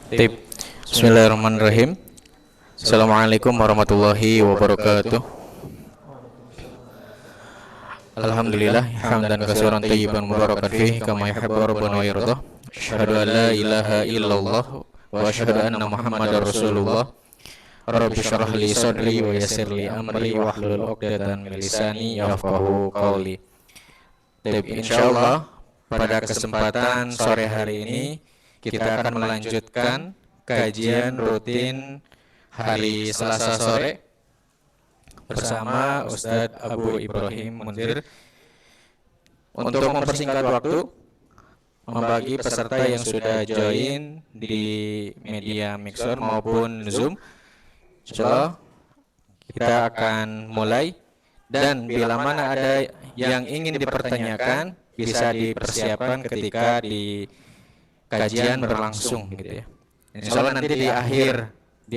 Tip. Bismillahirrahmanirrahim. Assalamualaikum warahmatullahi wabarakatuh. Alhamdulillah hamdan katsiran thayyiban mubarakan fihi kama yuhibbu rabbuna wa yardah. Asyhadu an la ilaha illallah wa asyhadu anna Muhammadar Rasulullah. Rabbi shrah li sadri wa yassir li amri wahlul 'uqdatam min lisani yafqahu qawli. Insyaallah pada kesempatan sore hari ini kita akan melanjutkan kajian rutin hari Selasa sore bersama Ustadz Abu Ibrahim Munzir. Untuk mempersingkat waktu, membagi peserta yang sudah join di media Mixer maupun Zoom, insyaallah kita akan mulai. Dan bila mana ada yang ingin dipertanyakan, bisa dipersiapkan ketika di kajian berlangsung gitu ya. Insyaallah nanti di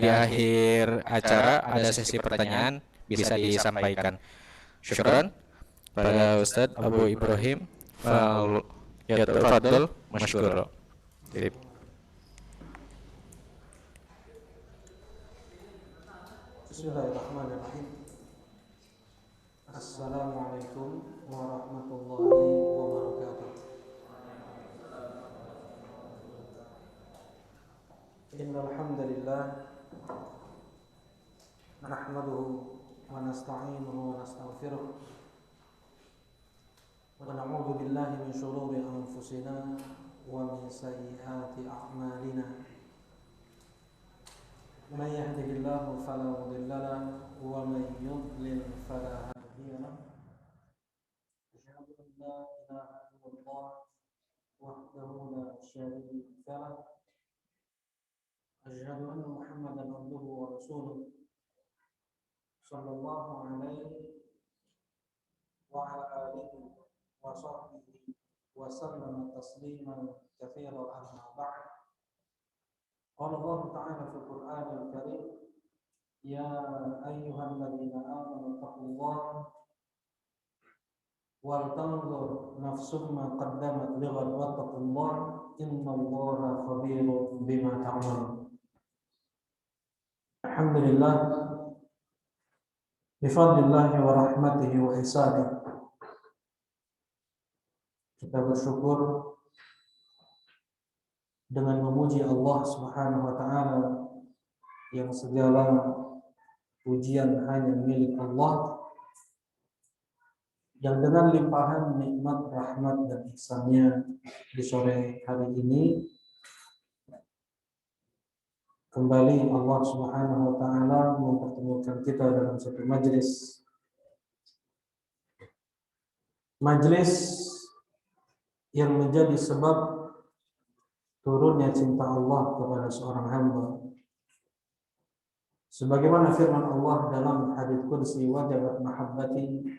akhir acara ada sesi pertanyaan bisa disampaikan. Syukran pada Ustadz Abu Ibrahim. Ya tafadhol masykur. Bismillahirrahmanirrahim. Assalamualaikum warahmatullahi wabarakatuh. Innal hamdalillah nahmaduhu wa nasta'inuhu wa nastaghfiruh wa na'udzu billahi min shururi anfusina wa min sayyiati a'malina. Man yahdihillahu fala mudilla lahu wa man yudlil fala hadiya lahu. Asyhadu an la ilaha illallah wahdahu la syarika lahu. Asyhadu anna Muhammadan abduhu wa rasuluh. Sallallahu alaihi wa ala alihi wa sahbihi wa sallama tasliman katsiran amma ba'd. Qala Allah Ta'ala fil Qur'anil Karim, ya ayyuhalladzina amanu taqullaha wal tanzur nafsum ma qaddamat lighad wattaqullaha innallaha khabirun bima ta'malun. Alhamdulillah bifadlillahi wa rahmatihi wa ihsanihi, kita bersyukur dengan memuji Allah Subhanahu wa taala yang segala pujian hanya milik Allah, yang dengan limpahan nikmat, rahmat dan ihsan-Nya di sore hari ini kembali Allah Subhanahu wa taala mempertemukan kita dalam satu majelis yang menjadi sebab turunnya cinta Allah kepada seorang hamba. Sebagaimana firman Allah dalam hadits qudsi, wajabat mahabbati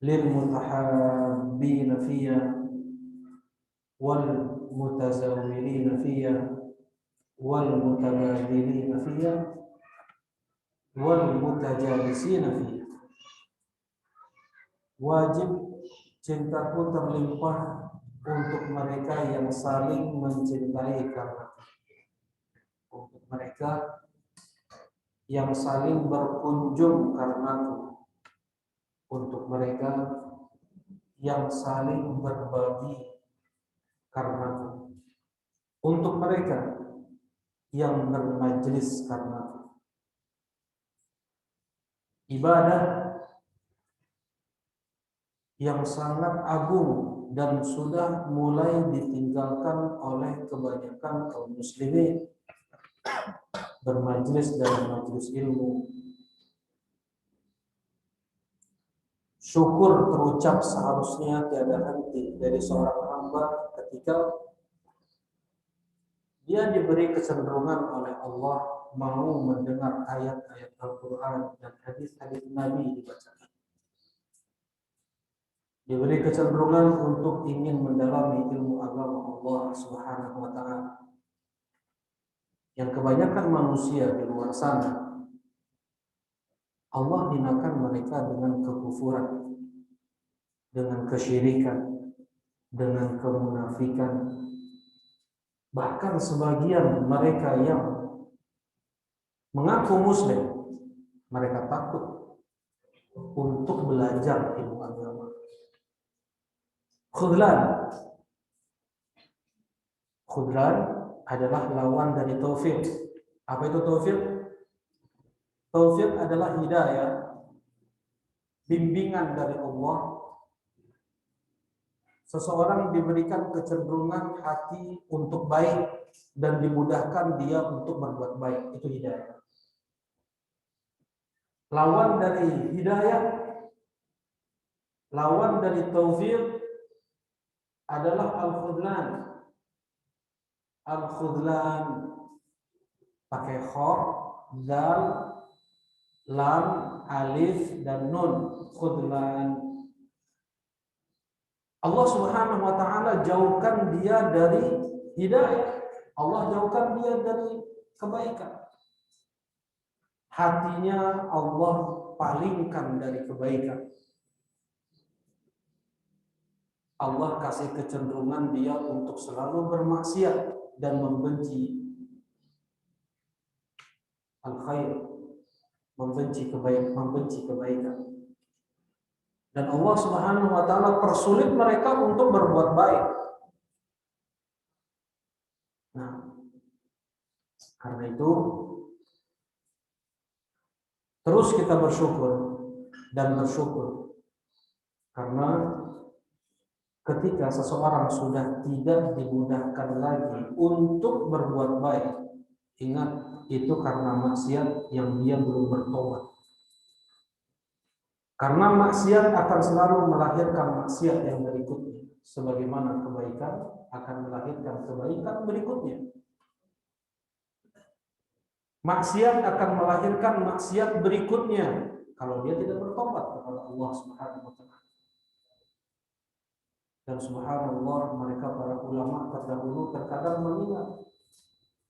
lil mutahabbina fiyya wal mutazawwirina fiyya wal mutabadilina fiyya wal mutajalisina fiyya. Wajib cintaku terlimpah untuk mereka yang saling mencintai karena, untuk mereka yang saling berkunjung karenaku, untuk mereka yang saling berbagi karenaku, untuk mereka yang bermajlis karenaku. Ibadah yang sangat agung dan sudah mulai ditinggalkan oleh kebanyakan kaum muslimin, bermajlis dalam majlis ilmu. Syukur terucap seharusnya tiada henti dari seorang hamba ketika dia diberi kecenderungan oleh Allah mau mendengar ayat-ayat Al-Quran dan hadis-hadis Nabi dibacakan. Diberi kecenderungan untuk ingin mendalami ilmu agama Allah Subhanahu wa taala. Yang kebanyakan manusia di luar sana, Allah hinakan mereka dengan kekufuran, dengan kesyirikan, dengan kemunafikan, Bahkan sebagian mereka yang mengaku muslim, mereka takut untuk belajar ilmu agama. Khudlan adalah lawan dari taufik. Apa itu taufik? Taufik adalah hidayah, bimbingan dari Allah. Seseorang diberikan kecenderungan hati untuk baik dan dimudahkan dia untuk berbuat baik. Itu hidayah. Lawan dari hidayah, lawan dari taufik adalah al-khudlan. Al-khudlan pakai kha, dal, lam, alif, dan nun. Khudlan. Allah Subhanahu wa ta'ala jauhkan dia dari hidayah. Allah jauhkan dia dari kebaikan. Hatinya Allah palingkan dari kebaikan. Allah kasih kecenderungan dia untuk selalu bermaksiat dan membenci al-khair, membenci kebaikan. Dan Allah Subhanahu wa ta'ala persulit mereka untuk berbuat baik. Nah, karena itu terus kita bersyukur karena ketika seseorang sudah tidak dimudahkan lagi untuk berbuat baik, ingat itu karena maksiat yang dia belum bertobat. Karena maksiat akan selalu melahirkan maksiat yang berikutnya, sebagaimana kebaikan akan melahirkan kebaikan berikutnya. Maksiat akan melahirkan maksiat berikutnya kalau dia tidak bertobat kepada Allah Subhanahu wa ta'ala. Dan subhanallah, mereka para ulama terdahulu terkadang mengingat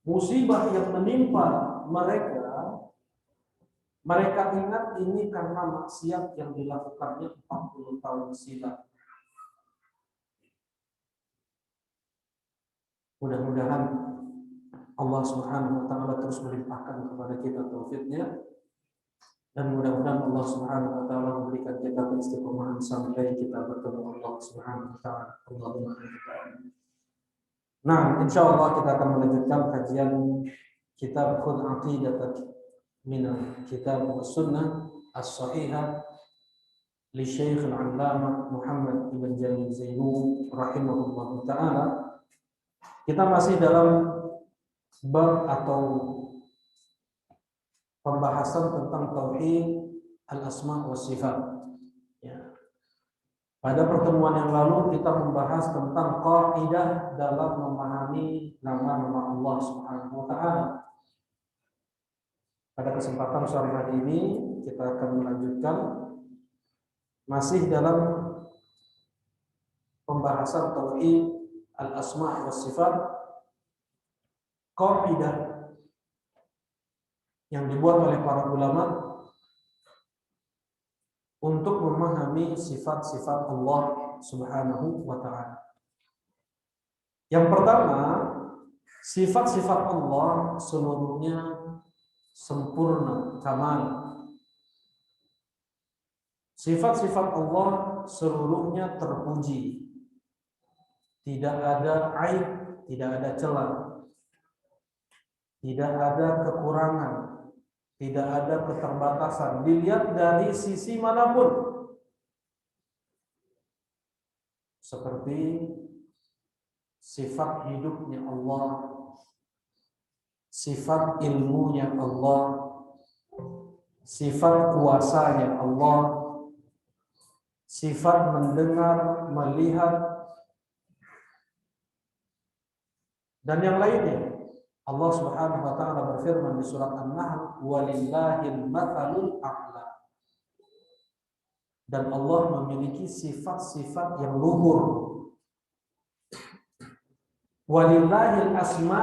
musibah yang menimpa mereka ingat ini karena maksiat yang dilakukannya 40 tahun silam. Mudah-mudahan Allah Subhanahu wa ta'ala terus melimpahkan kepada kita taufiknya, dan mudah-mudahan Allah Subhanahu wa ta'ala memberikan kita keistiqomahan sampai kita bertemu Allah Subhanahu wa ta'ala. Allahumma amin. Nah, insyaallah kita akan melanjutkan kajian kitab Khudh Aqidatak min Kitab was Sunnah as-Sahihah li Syekh Al-'Allamah Muhammad Ibn Jamil Zainu rahimahullah ta'ala. Kita masih dalam bab atau pembahasan tentang tauhid al-asma wa sifat. Ya. Pada pertemuan yang lalu kita membahas tentang kaidah dalam memahami nama-nama Allah Subhanahu wa ta'ala. Pada kesempatan sore hari ini kita akan melanjutkan masih dalam pembahasan tauhid al-asma wa sifat, kaidah yang dibuat oleh para ulama untuk memahami sifat-sifat Allah Subhanahu wa ta'ala. Yang pertama, sifat-sifat Allah seluruhnya sempurna, kamal. Sifat-sifat Allah seluruhnya terpuji. Tidak ada aib, tidak ada celah. Tidak ada kekurangan, tidak ada keterbatasan, dilihat dari sisi manapun. Seperti sifat hidupnya Allah, sifat ilmunya Allah, sifat kuasanya Allah, sifat mendengar, melihat, dan yang lainnya. Allah Subhanahu wa ta'ala berfirman di surat An-Nahl, walillahil mathalul a'la. Dan Allah memiliki sifat-sifat yang luhur. Walillahil asma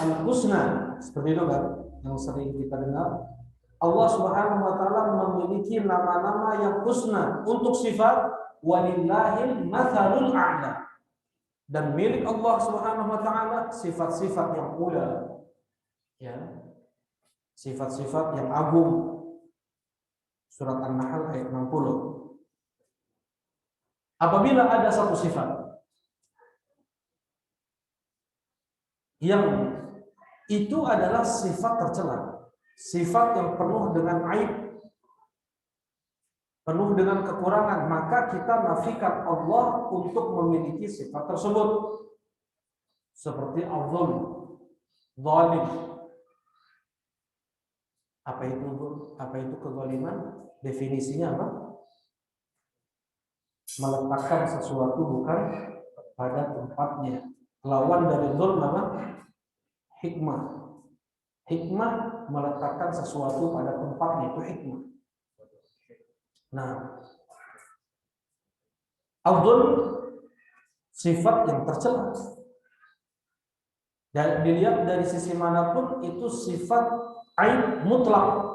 al-husna. Seperti itu kan yang sering kita dengar. Allah Subhanahu wa ta'ala memiliki nama-nama yang husna untuk sifat walillahil mathalul a'la. dan milik Allah Subhanahu wa taala sifat-sifat yang ula, ya. Sifat-sifat yang agung. Surat An-Nahl ayat 60. Apabila ada satu sifat yang itu adalah sifat tercela, sifat yang penuh dengan aib, penuh dengan kekurangan, maka kita nafikan Allah untuk memiliki sifat tersebut. Seperti al-zulm, zalim. Apa itu kezaliman? Definisinya apa? Meletakkan sesuatu bukan pada tempatnya. Lawan dari zulm apa? Hikmah. Hikmah meletakkan sesuatu pada tempatnya, itu hikmah. Nah, al-zulm sifat yang tercela. Dan dilihat dari sisi manapun itu sifat aib mutlak.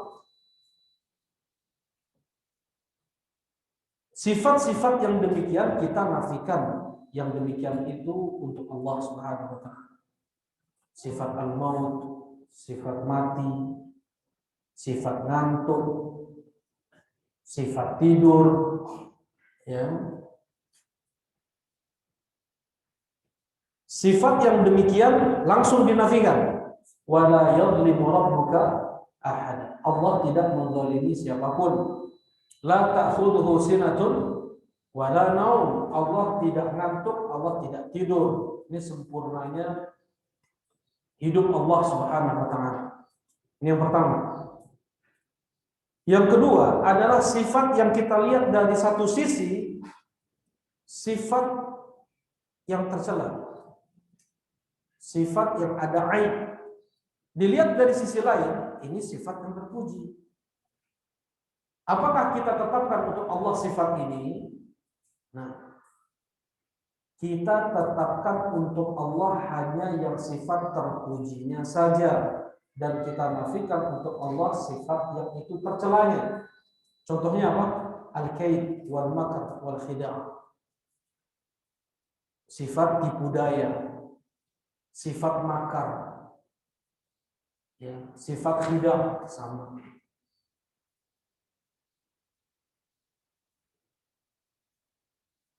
Sifat-sifat yang demikian kita nafikan, yang demikian itu untuk Allah Subhanahu wa taala. Sifat al-maut, sifat mati, sifat ngantuk, sifat tidur, ya. Sifat yang demikian langsung dinafikan. Wala yadhlimu rabbuka ahad. Allah tidak menzalimi siapapun. La ta'khudhuhu sinatun wala naum. Allah tidak ngantuk, Allah tidak tidur. Ini sempurnanya hidup Allah Subhanahu wa taala. Ini yang pertama. Yang kedua adalah sifat yang kita lihat dari satu sisi, sifat yang tercela. Sifat yang ada aib. Dilihat dari sisi lain, ini sifat yang terpuji. Apakah kita tetapkan untuk Allah sifat ini? Nah, kita tetapkan untuk Allah hanya yang sifat terpujinya saja, dan kita nafikan untuk Allah sifat yang itu tercelanya. Contohnya apa? Al-kaid wal makr wal khida'. Sifat tipu daya, sifat makar, ya, sifat khida' sama.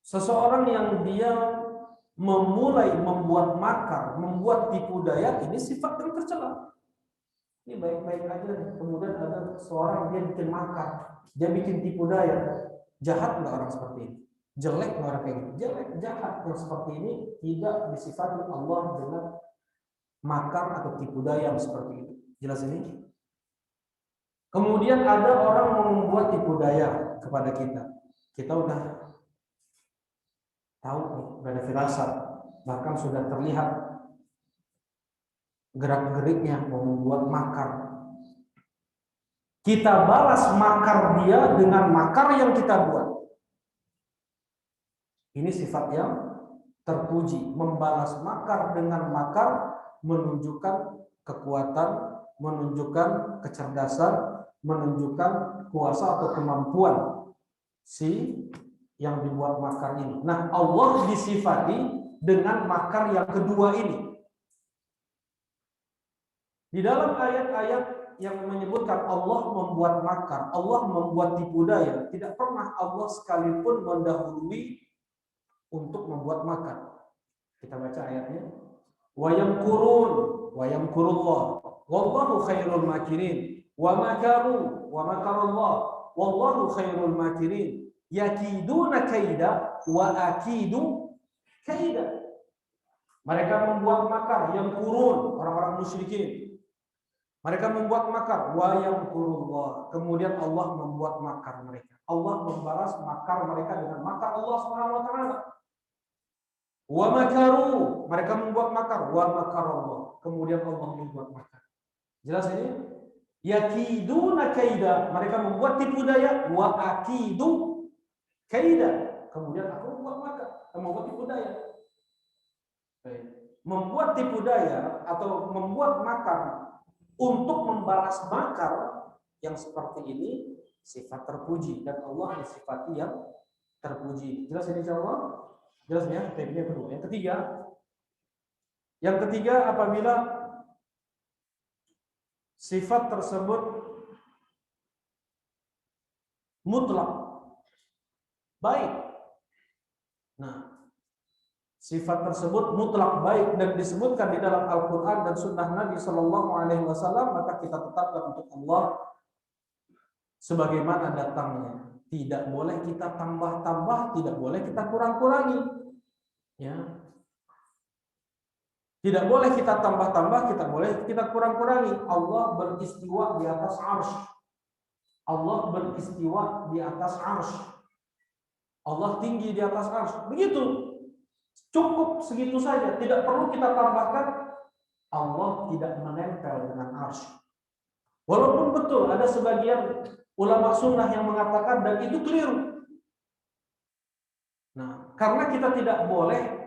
Seseorang yang dia memulai membuat makar, membuat tipu daya, ini sifat yang tercela. Ini baik-baik aja, kemudian ada seorang dia bikin makar, dia bikin tipu daya. Jahat nggak orang seperti ini? Jelek nggak orang kayak gitu? Jelek, jahat. Yang seperti ini tidak disifati Allah dengan makar atau tipu daya seperti itu. Jelas ini? Kemudian ada orang mau membuat tipu daya kepada kita. Kita udah tahu nih, udah ada firasat, bahkan sudah terlihat gerak-geriknya mau membuat makar. Kita balas makar dia dengan makar yang kita buat. Ini sifat yang terpuji. Membalas makar dengan makar menunjukkan kekuatan, menunjukkan kecerdasan, menunjukkan kuasa atau kemampuan si yang dibuat makar ini. Nah, Allah disifati dengan makar yang kedua ini. Di dalam ayat-ayat yang menyebutkan Allah membuat makar, Allah membuat tipu daya, tidak pernah Allah sekalipun mendahului untuk membuat makar. Kita baca ayatnya. Wa yamkurun wa yamkurullah wallahu khairul makirin wa makaru wa makarallah wallahu khairul makirin. Yakiduna kaida wa akidu kaida. Mereka membuat makar, yang kurun, orang-orang musyrikin. Mereka membuat makar, wa yamkurullah. Kemudian Allah membuat makar mereka. Allah membalas makar mereka dengan makar Allah Subhanahu wa taala. Wa makaru, mereka membuat makar, wa makarallah. Kemudian Allah membuat makar. Jelas ini? Yakiduna kaida, mereka membuat tipu daya, wa akidu kaida, kemudian aku membuat makar, membuat tipu daya. Membuat tipu daya atau membuat makar untuk membalas makar yang seperti ini sifat terpuji, dan Allah disifati yang terpuji. Jelas ini insyaallah? Jelas ya? Ini yang kedua. Yang ketiga apabila sifat tersebut mutlak baik. Nah, sifat tersebut mutlak baik dan disebutkan di dalam Al-Quran dan Sunnah Nabi Shallallahu Alaihi Wasallam, maka kita tetapkan untuk Allah sebagaimana datangnya. Tidak boleh kita tambah-tambah, tidak boleh kita kurang-kurangi. Ya, tidak boleh kita tambah-tambah, kita boleh kita kurang-kurangi. Allah beristiwa di atas arsy. Allah beristiwa di atas arsy. Allah tinggi di atas arsy. Begitu. Cukup segitu saja, tidak perlu kita tambahkan. Allah tidak menempel dengan arsy. Walaupun betul ada sebagian ulama sunnah yang mengatakan dan itu keliru. Nah, karena kita tidak boleh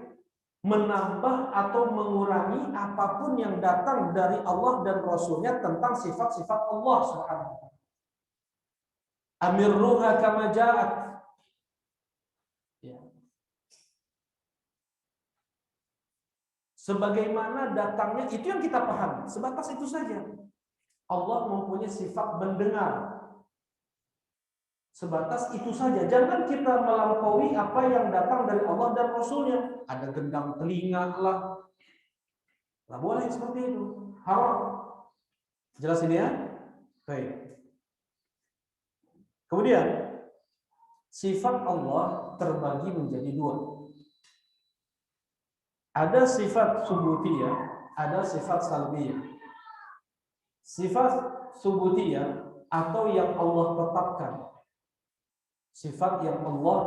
menambah atau mengurangi apapun yang datang dari Allah dan Rasulnya tentang sifat-sifat Allah Subhanahu wa ta'ala. Amirruha kama ja'at. Ya. Sebagaimana datangnya, itu yang kita pahami. Sebatas itu saja. Allah mempunyai sifat mendengar. Sebatas itu saja. Jangan kita melampaui apa yang datang dari Allah dan Rasulnya. Ada gendang telinga lah. Nggak boleh seperti itu. Haram. Jelas ini ya? Baik. Kemudian, sifat Allah terbagi menjadi dua. Ada sifat subutiyah, ada sifat salbiyah. Sifat subutiyah atau yang Allah tetapkan. Sifat yang Allah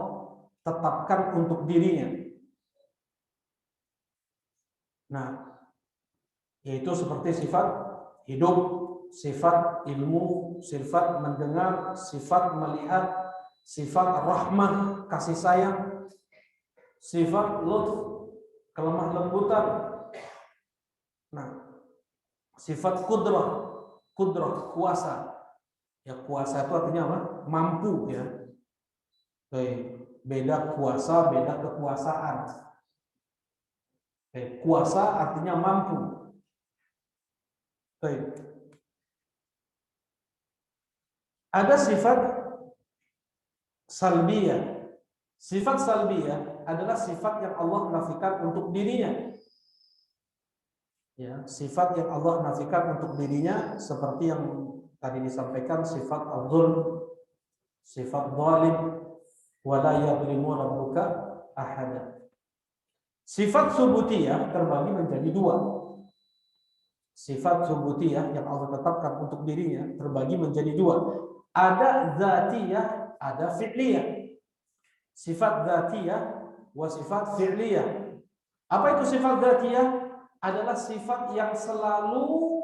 tetapkan untuk dirinya. Nah, yaitu seperti sifat hidup, sifat ilmu, sifat mendengar, sifat melihat, sifat rahmah, kasih sayang, sifat lutf, kelemah lembutan. Nah, sifat kudrah, kuasa. Ya, kuasa itu artinya apa? Mampu ya. Beda kuasa, beda kekuasaan. Kuasa artinya mampu. Ada sifat salbiyah. Sifat salbiyah adalah sifat yang Allah nafikan untuk dirinya. Ya, sifat yang Allah nafikan untuk dirinya seperti yang tadi disampaikan, sifat al-zulm, sifat zalim, wala yadhlimu rabbuka ahada. Sifat subutiyah terbagi menjadi dua. Sifat subutiyah yang Allah tetapkan untuk dirinya terbagi menjadi dua. Ada dzatiyah, ada fi'liyah. Sifat dzatiyah wa sifat fi'liyah. Apa itu sifat dzatiyah? Adalah sifat yang selalu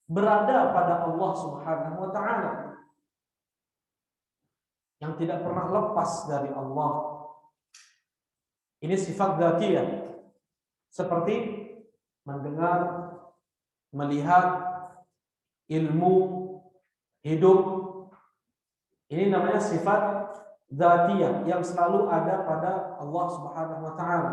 berada pada Allah Subhanahu wa ta'ala, yang tidak pernah lepas dari Allah. Ini sifat dzatiyah. Seperti mendengar, melihat, ilmu, hidup. Ini namanya sifat dzatiyah yang selalu ada pada Allah Subhanahu wa ta'ala.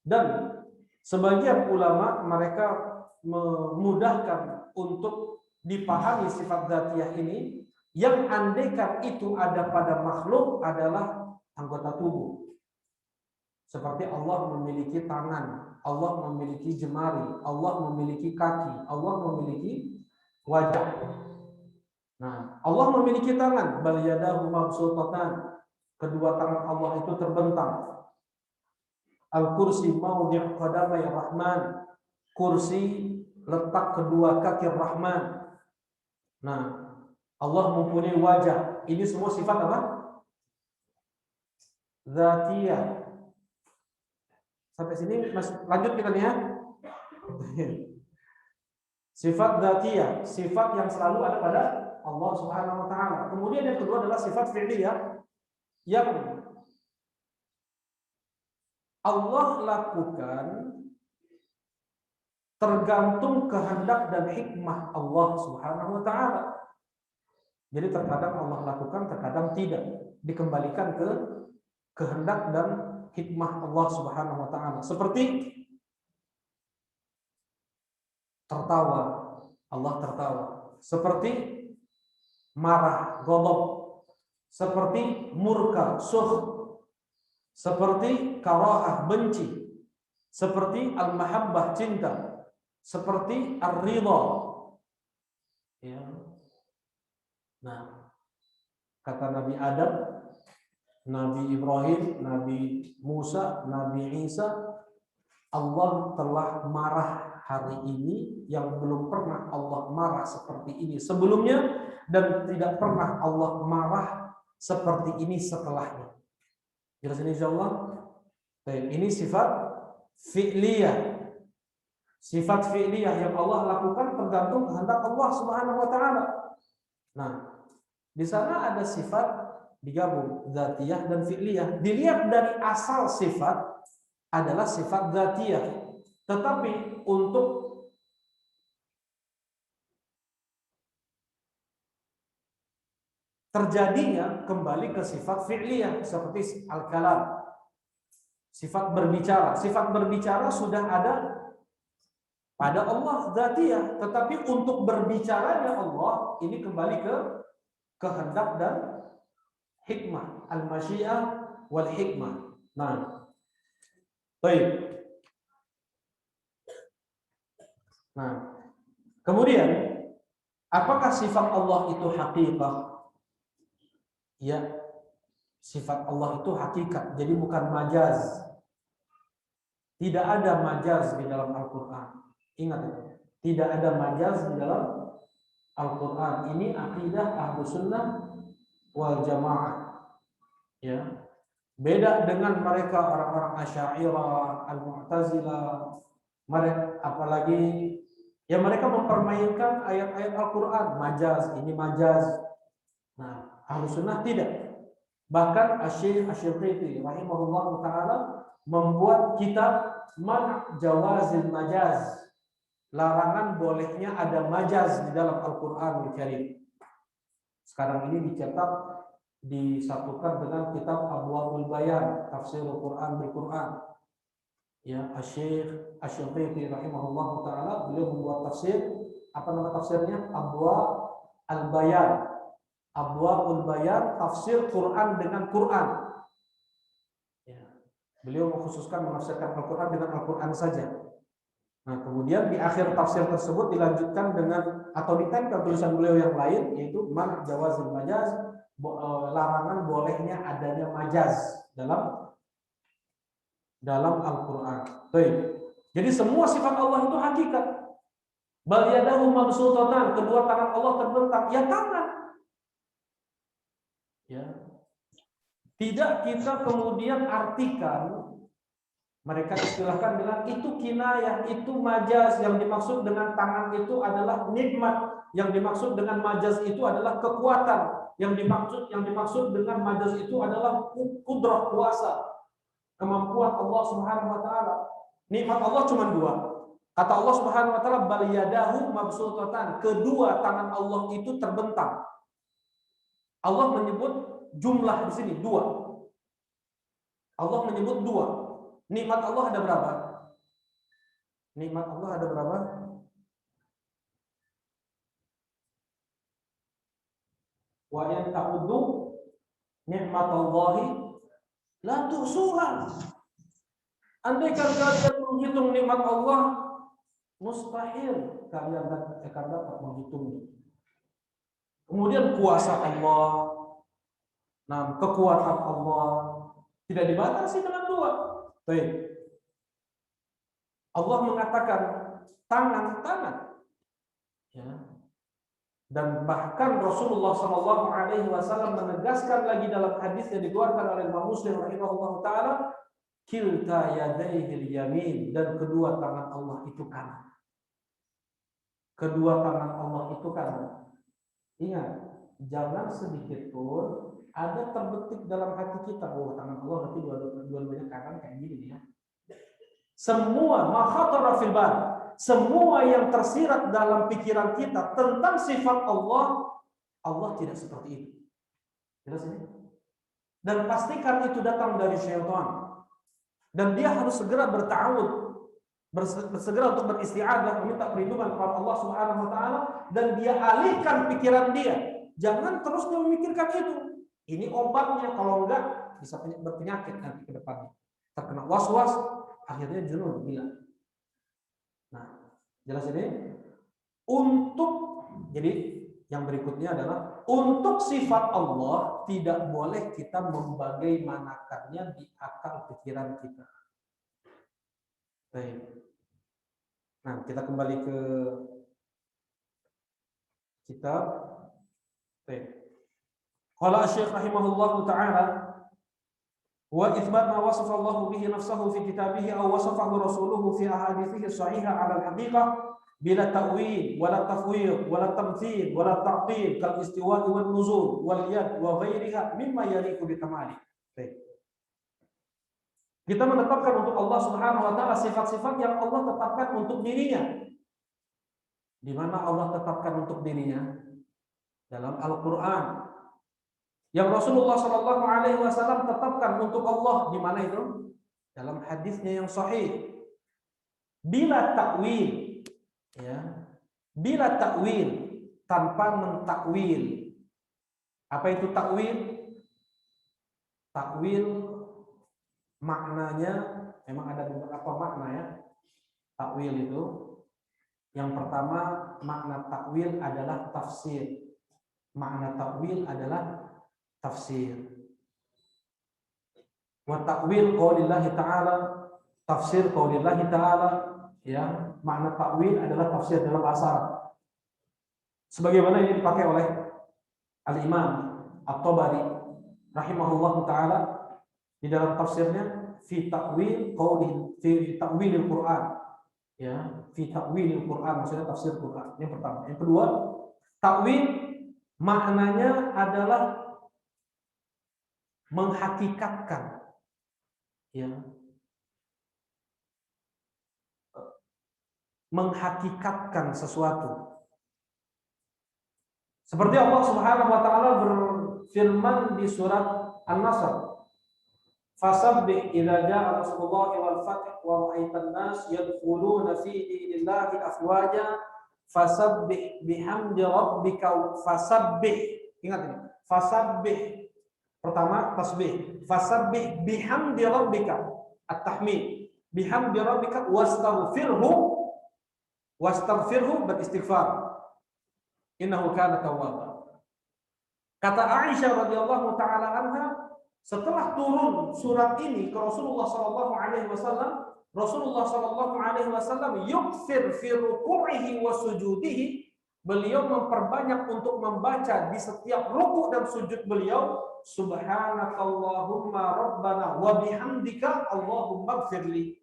Dan sebagian ulama mereka memudahkan untuk dipahami sifat dzatiyah ini, yang andaikan itu ada pada makhluk adalah anggota tubuh. Seperti Allah memiliki tangan, Allah memiliki jemari, Allah memiliki kaki, Allah memiliki wajah. Nah, Allah memiliki tangan, bal yadahu mabsutatan. Kedua tangan Allah itu terbentang. Al-kursi mawdi' qadamai rahman. Kursi letak kedua kaki Rahman. Nah, Allah mempunyai wajah. Ini semua sifat apa? Dzatiyah. Sampai sini lanjut kita nih ya. Sifat dzatiyah, sifat yang selalu ada pada Allah Subhanahu wa ta'ala. Kemudian yang kedua adalah sifat fi'liyah yang Allah lakukan tergantung kehendak dan hikmah Allah Subhanahu wa ta'ala. Jadi terkadang Allah lakukan, terkadang tidak. Dikembalikan ke kehendak dan hikmah Allah Subhanahu wa taala. Seperti tertawa, Allah tertawa. Seperti marah, ghadab. Seperti murka, sukh. Seperti karahah, benci. Seperti al-mahabbah, cinta. Seperti ar-ridha. Ya. Nah, kata Nabi Adam, Nabi Ibrahim, Nabi Musa, Nabi Isa, Allah telah marah hari ini yang belum pernah Allah marah seperti ini sebelumnya, dan tidak pernah Allah marah seperti ini setelahnya. Jelas ini insyaallah. Baik, ini sifat fi'liyah. Sifat fi'liyah yang Allah lakukan tergantung kehendak Allah Subhanahu wa taala. Nah, di sana ada sifat digabung dzatiyah dan fi'liyah. Dilihat dari asal sifat adalah sifat dzatiyah. Tetapi untuk terjadinya kembali ke sifat fi'liyah seperti al-kalam, sifat berbicara. Sifat berbicara sudah ada pada Allah dzatiyah, tetapi untuk berbicaranya Allah ini kembali ke kehendak dan hikmah, al-masyiah wal hikmah. Nah, baik. Nah, kemudian apakah sifat Allah itu hakikat? Ya, sifat Allah itu hakikat, jadi bukan majaz. Tidak ada majaz di dalam Al-Quran. Ingat itu, tidak ada majaz di dalam Al-Quran. Ini akidah Ahlus Sunnah wal Jamaah. Ya, beda dengan mereka orang-orang Asy'ariyah, Al-Mu'tazilah, mereka apalagi ya mereka mempermainkan ayat-ayat Al-Quran, majaz, ini majaz. Nah, Ahlus Sunnah tidak. Bahkan Asy-Syaikh Asy-Syafi'i rahimahullah taala membuat kitab Man Jawazil Majaz, larangan bolehnya ada majaz di dalam Al-Quran Al-Karim. Sekarang ini dicetak, disatukan dengan kitab Abwaul Bayan, tafsir Al-Quran bil Quran. Ya, Asy-Syaikh Asy-Syafi'i rahimahullah taala beliau membuat tafsir, apa nama tafsirnya? Abwa Al-Bayan. Abwaul Bayan, tafsir Quran dengan Quran. Ya. Beliau mengkhususkan menafsirkan Al-Quran dengan Al-Quran saja. Nah, kemudian di akhir tafsir tersebut dilanjutkan dengan atau ditempel tulisan beliau yang lain, yaitu Man Jawazil Majaz, larangan bolehnya adanya majaz dalam Al-Quran. Baik. Jadi semua sifat Allah itu hakikat. Bal yadahu mabsutatan, kedua tangan Allah terbentang. Ya, tangan. Ya. Tidak kita kemudian artikan, mereka istilahkan dengan itu kinayah, itu majaz. Yang dimaksud dengan tangan itu adalah nikmat. Yang dimaksud dengan majaz itu adalah kekuatan. Yang dimaksud dengan majaz itu adalah kudrah, kuasa, kemampuan Allah Subhanahu wa taala. Nikmat Allah cuma dua. Kata Allah Subhanahu wa taala, bal yadahu mabsutatan, kedua tangan Allah itu terbentang. Allah menyebut jumlah di sini dua. Allah menyebut dua. Nikmat Allah ada berapa? Nikmat Allah ada berapa? Wa in ta'uddu nikmatallahi la tuhsuha. Andai kalian menghitung nikmat Allah, mustahil kalian akan dapat menghitungnya. Kemudian kuasa Allah, nah kekuatan Allah tidak dibatasi dengan dua. Baik. Allah mengatakan tangan. Ya. Dan bahkan Rasulullah Shallallahu Alaihi Wasallam menegaskan lagi dalam hadis yang dikeluarkan oleh Imam Muslim rahimahullah taala, kilta yadayhil yamin, dan kedua tangan Allah itu kanan. Kedua tangan Allah itu kanan. Ingat, jangan sedikit pun ada terbetik dalam hati kita, oh tangan Allah berarti dua-duanya kanan kayak gini ya. Semua makhatara fil bal, semua yang tersirat dalam pikiran kita tentang sifat Allah, Allah tidak seperti itu. Jelas ini? dan pastikan itu datang dari syaitan. Dan dia harus segera berta'awud, bersegera untuk beristi'adzah, meminta perlindungan kepada Allah Subhanahu wa taala, dan dia alihkan pikiran dia. Jangan terus dia memikirkan itu. Ini obatnya, kalau enggak bisa berpenyakit nanti ke depannya. Terkena was-was, akhirnya jenuh, gila. Nah, jelas ini. Jadi yang berikutnya adalah untuk sifat Allah tidak boleh kita membagaimanakannya di akal pikiran kita. Baik. Nah, kita kembali ke kitab. Baik. Qala Syekh rahimahullahu taala wa itsbat ma wasafa Allah bihi nafsahu fi kitabih aw wasafahu rasuluhu fi ahadithihi sahihah 'ala al-haqiqah bila ta'wil wala tafwid wala tamthil wala ta'til kal istiwa' wal nuzul wal yad wa ghairiha mimma yaliqu bi kamali. Baik. Kita menetapkan untuk Allah Subhanahu wa taala sifat-sifat yang Allah tetapkan untuk dirinya. Di mana Allah tetapkan untuk dirinya? Dalam Al-Qur'an. Yang Rasulullah sallallahu alaihi wasallam tetapkan untuk Allah di mana itu? Dalam hadisnya yang sahih. Bila takwil, ya. Bila takwil, tanpa mentakwil. Apa itu takwil? Takwil maknanya memang ada beberapa makna ya. Takwil itu yang pertama, makna takwil adalah tafsir. Makna takwil adalah tafsir. Wa takwil qaulillahi ta'ala, tafsir qaulillahi ta'ala, ya. Makna takwil adalah tafsir dalam bahasa Arab. Sebagaimana ini dipakai oleh Al-Imam At-Tabari rahimahullahu taala di dalam tafsirnya fi ta'wil ta'wilil Quran, ya, fi ta'wilil Quran, maksudnya tafsir Quran. Yang pertama. Yang kedua, takwil maknanya adalah menghakikatkan, ya, menghakikatkan sesuatu. Seperti Allah Subhanahu wa taala berfirman di surat An-Nasr, fasabbih idza jaa nasrullahi wal fath wa ra'aitan nas yadkhuluna fi dinillahi afwaja fasabbih bihamdi rabbika fasabbih. Ingat ini, fasabbih. Pertama tasbih, fasabbih bihamdi rabbika, at-tahmid, bihamdi rabbika wastaghfirhu beristighfar, innahu kana tawwaba. Kata Aisyah radhiyallahu taala anha, setelah turun surat ini ke Rasulullah sallallahu alaihi wasallam, Rasulullah sallallahu alaihi wasallam yukthir fi ruku'ihi wa sujudihi, beliau memperbanyak untuk membaca di setiap ruku' dan sujud beliau, subhanakallahumma rabbana wa bihamdika allahumma ighfirli.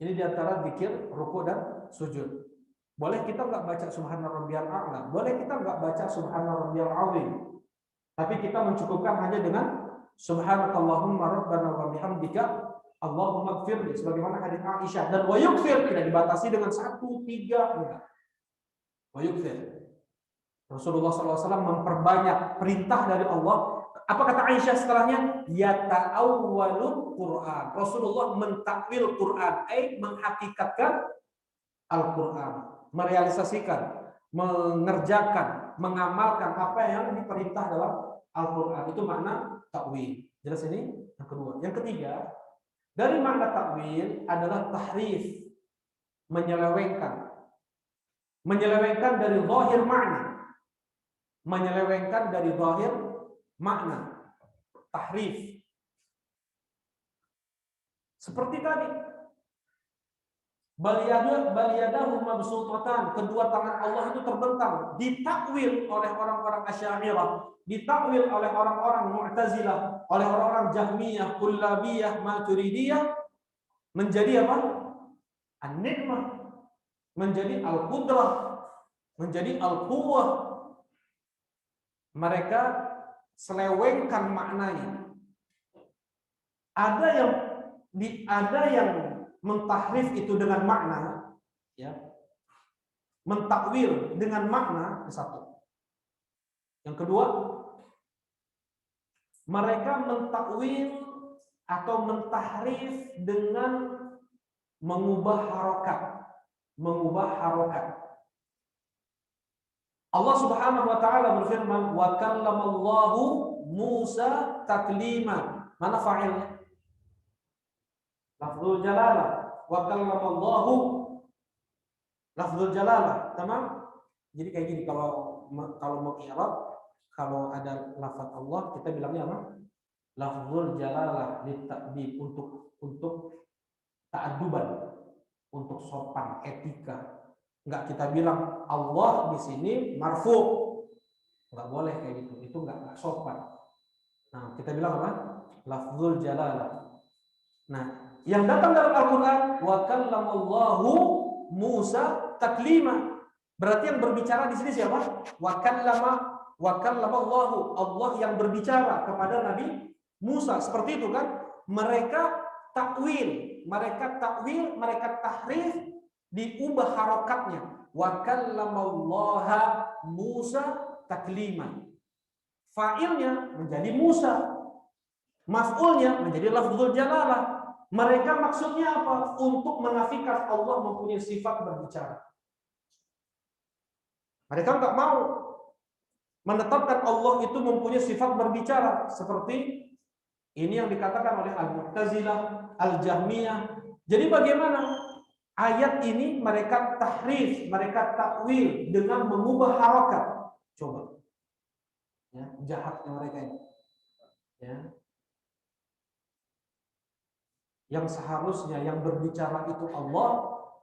Ini diantara zikir ruku' dan sujud. Boleh kita nggak baca subhana rabbiyal a'la, boleh kita nggak baca subhana rabbiyal azim, tapi kita mencukupkan hanya dengan subhanakallahumma rabbana wa bihamdika allahumma ighfirli, sebagaimana hadis Aisyah. Dan wa yukfir tidak dibatasi dengan 1, 3, enggak. Wa yukfir. Rasulullah SAW memperbanyak perintah dari Allah. Apa kata Aisyah setelahnya? Yata'awwalul Quran. Rasulullah mentakwil Quran, menghakikatkan Al-Quran, merealisasikan, mengerjakan, mengamalkan apa yang diperintah dalam Al-Quran. Itu makna takwil. Jelas ini? Yang kedua. Yang ketiga, dari makna takwil adalah tahrif, menyelewengkan. Menyelewengkan dari zahir makna. Menyelewengkan dari zahir makna. Tahrif. Seperti tadi. Bal yadahu mabsutatan, kedua tangan Allah itu terbentang, ditakwil oleh orang-orang Asy'ariyah, ditakwil oleh orang-orang Mu'tazilah, oleh orang-orang Jahmiyah, Kullabiyah, Maturidiyah, menjadi apa? An-nikmah, menjadi al-qudrah, menjadi al-quwwah. Mereka selewengkan maknanya. Ada yang mentahrif itu dengan makna, ya, mentakwil dengan makna, satu. Yang kedua, Mereka mentakwil atau mentahrif dengan mengubah harokat. Allah Subhanahu wa taala berfirman, "Wa kallamallahu Musa taklima." Mana fa'ilnya? Lafzul jalalah. Wa kallamallahu, lafzul jalalah. Tamam? Jadi kayak gini, kalau mau i'rab, kalau ada lafaz Allah kita bilangnya apa? Lafzul jalalah litakbib, untuk ta'adduban, untuk sopan, etika. Enggak kita bilang Allah di sini marfu. Enggak boleh kayak gitu. Itu enggak sopan. Nah, kita bilang apa? Lafzul jalalah. Nah, yang datang dalam Al-Qur'an wa kallamallahu Musa taklima. Berarti yang berbicara di sini siapa? Wa kallamallahu, Allah yang berbicara kepada Nabi Musa. Seperti itu kan? Mereka takwil, mereka tahrif, diubah harokatnya. Wa kallamallaha Musa taklima. Fa'ilnya menjadi Musa, maf'ulnya menjadi lafzul jalalah. Mereka maksudnya apa? Untuk menafikan Allah mempunyai sifat berbicara. Mereka nggak mau menetapkan Allah itu mempunyai sifat berbicara, seperti ini yang dikatakan oleh Al-Mu'tazilah, Al-Jahmiyah. Jadi bagaimana? Ayat ini mereka tahrif, mereka takwil dengan mengubah harokat. Coba, ya, jahatnya mereka ini. Ya. Yang seharusnya yang berbicara itu Allah,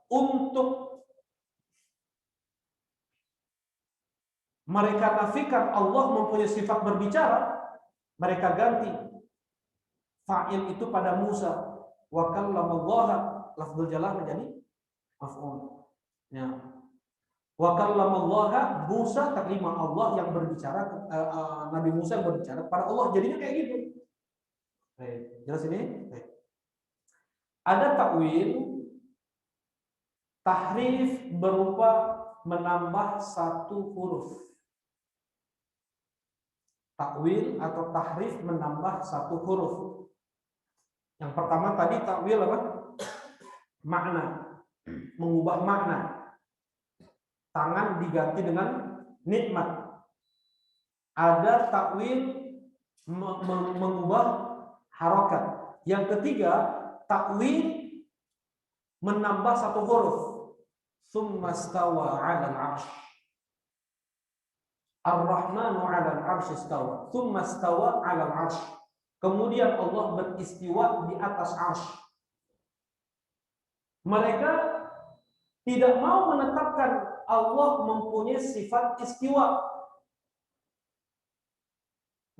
untuk mereka nafikan Allah mempunyai sifat berbicara, mereka ganti fa'il itu pada Musa. Wa kallamallaha, lafzul jalalah menjadi maf'ul. Ya. Wa kallamallaha Musa taklima, Allah yang berbicara, Nabi Musa yang berbicara kepada Allah. Jadinya kayak gitu. Baik, jelas ini? Baik. Ada takwil, tahrif berupa menambah satu huruf. Takwil atau tahrif menambah satu huruf. Yang pertama tadi takwil apa? Makna, mengubah makna. Tangan diganti dengan nikmat. Ada takwil mengubah harokat. Yang ketiga, takwil menambah satu huruf. Tsumma stawa 'alal 'arsy. Ar-Rahmanu 'alal 'arsy istawa. Tsumma stawa 'alal 'arsy. Kemudian Allah beristiwa di atas 'arsy. Mereka tidak mau menetapkan Allah mempunyai sifat istiwa.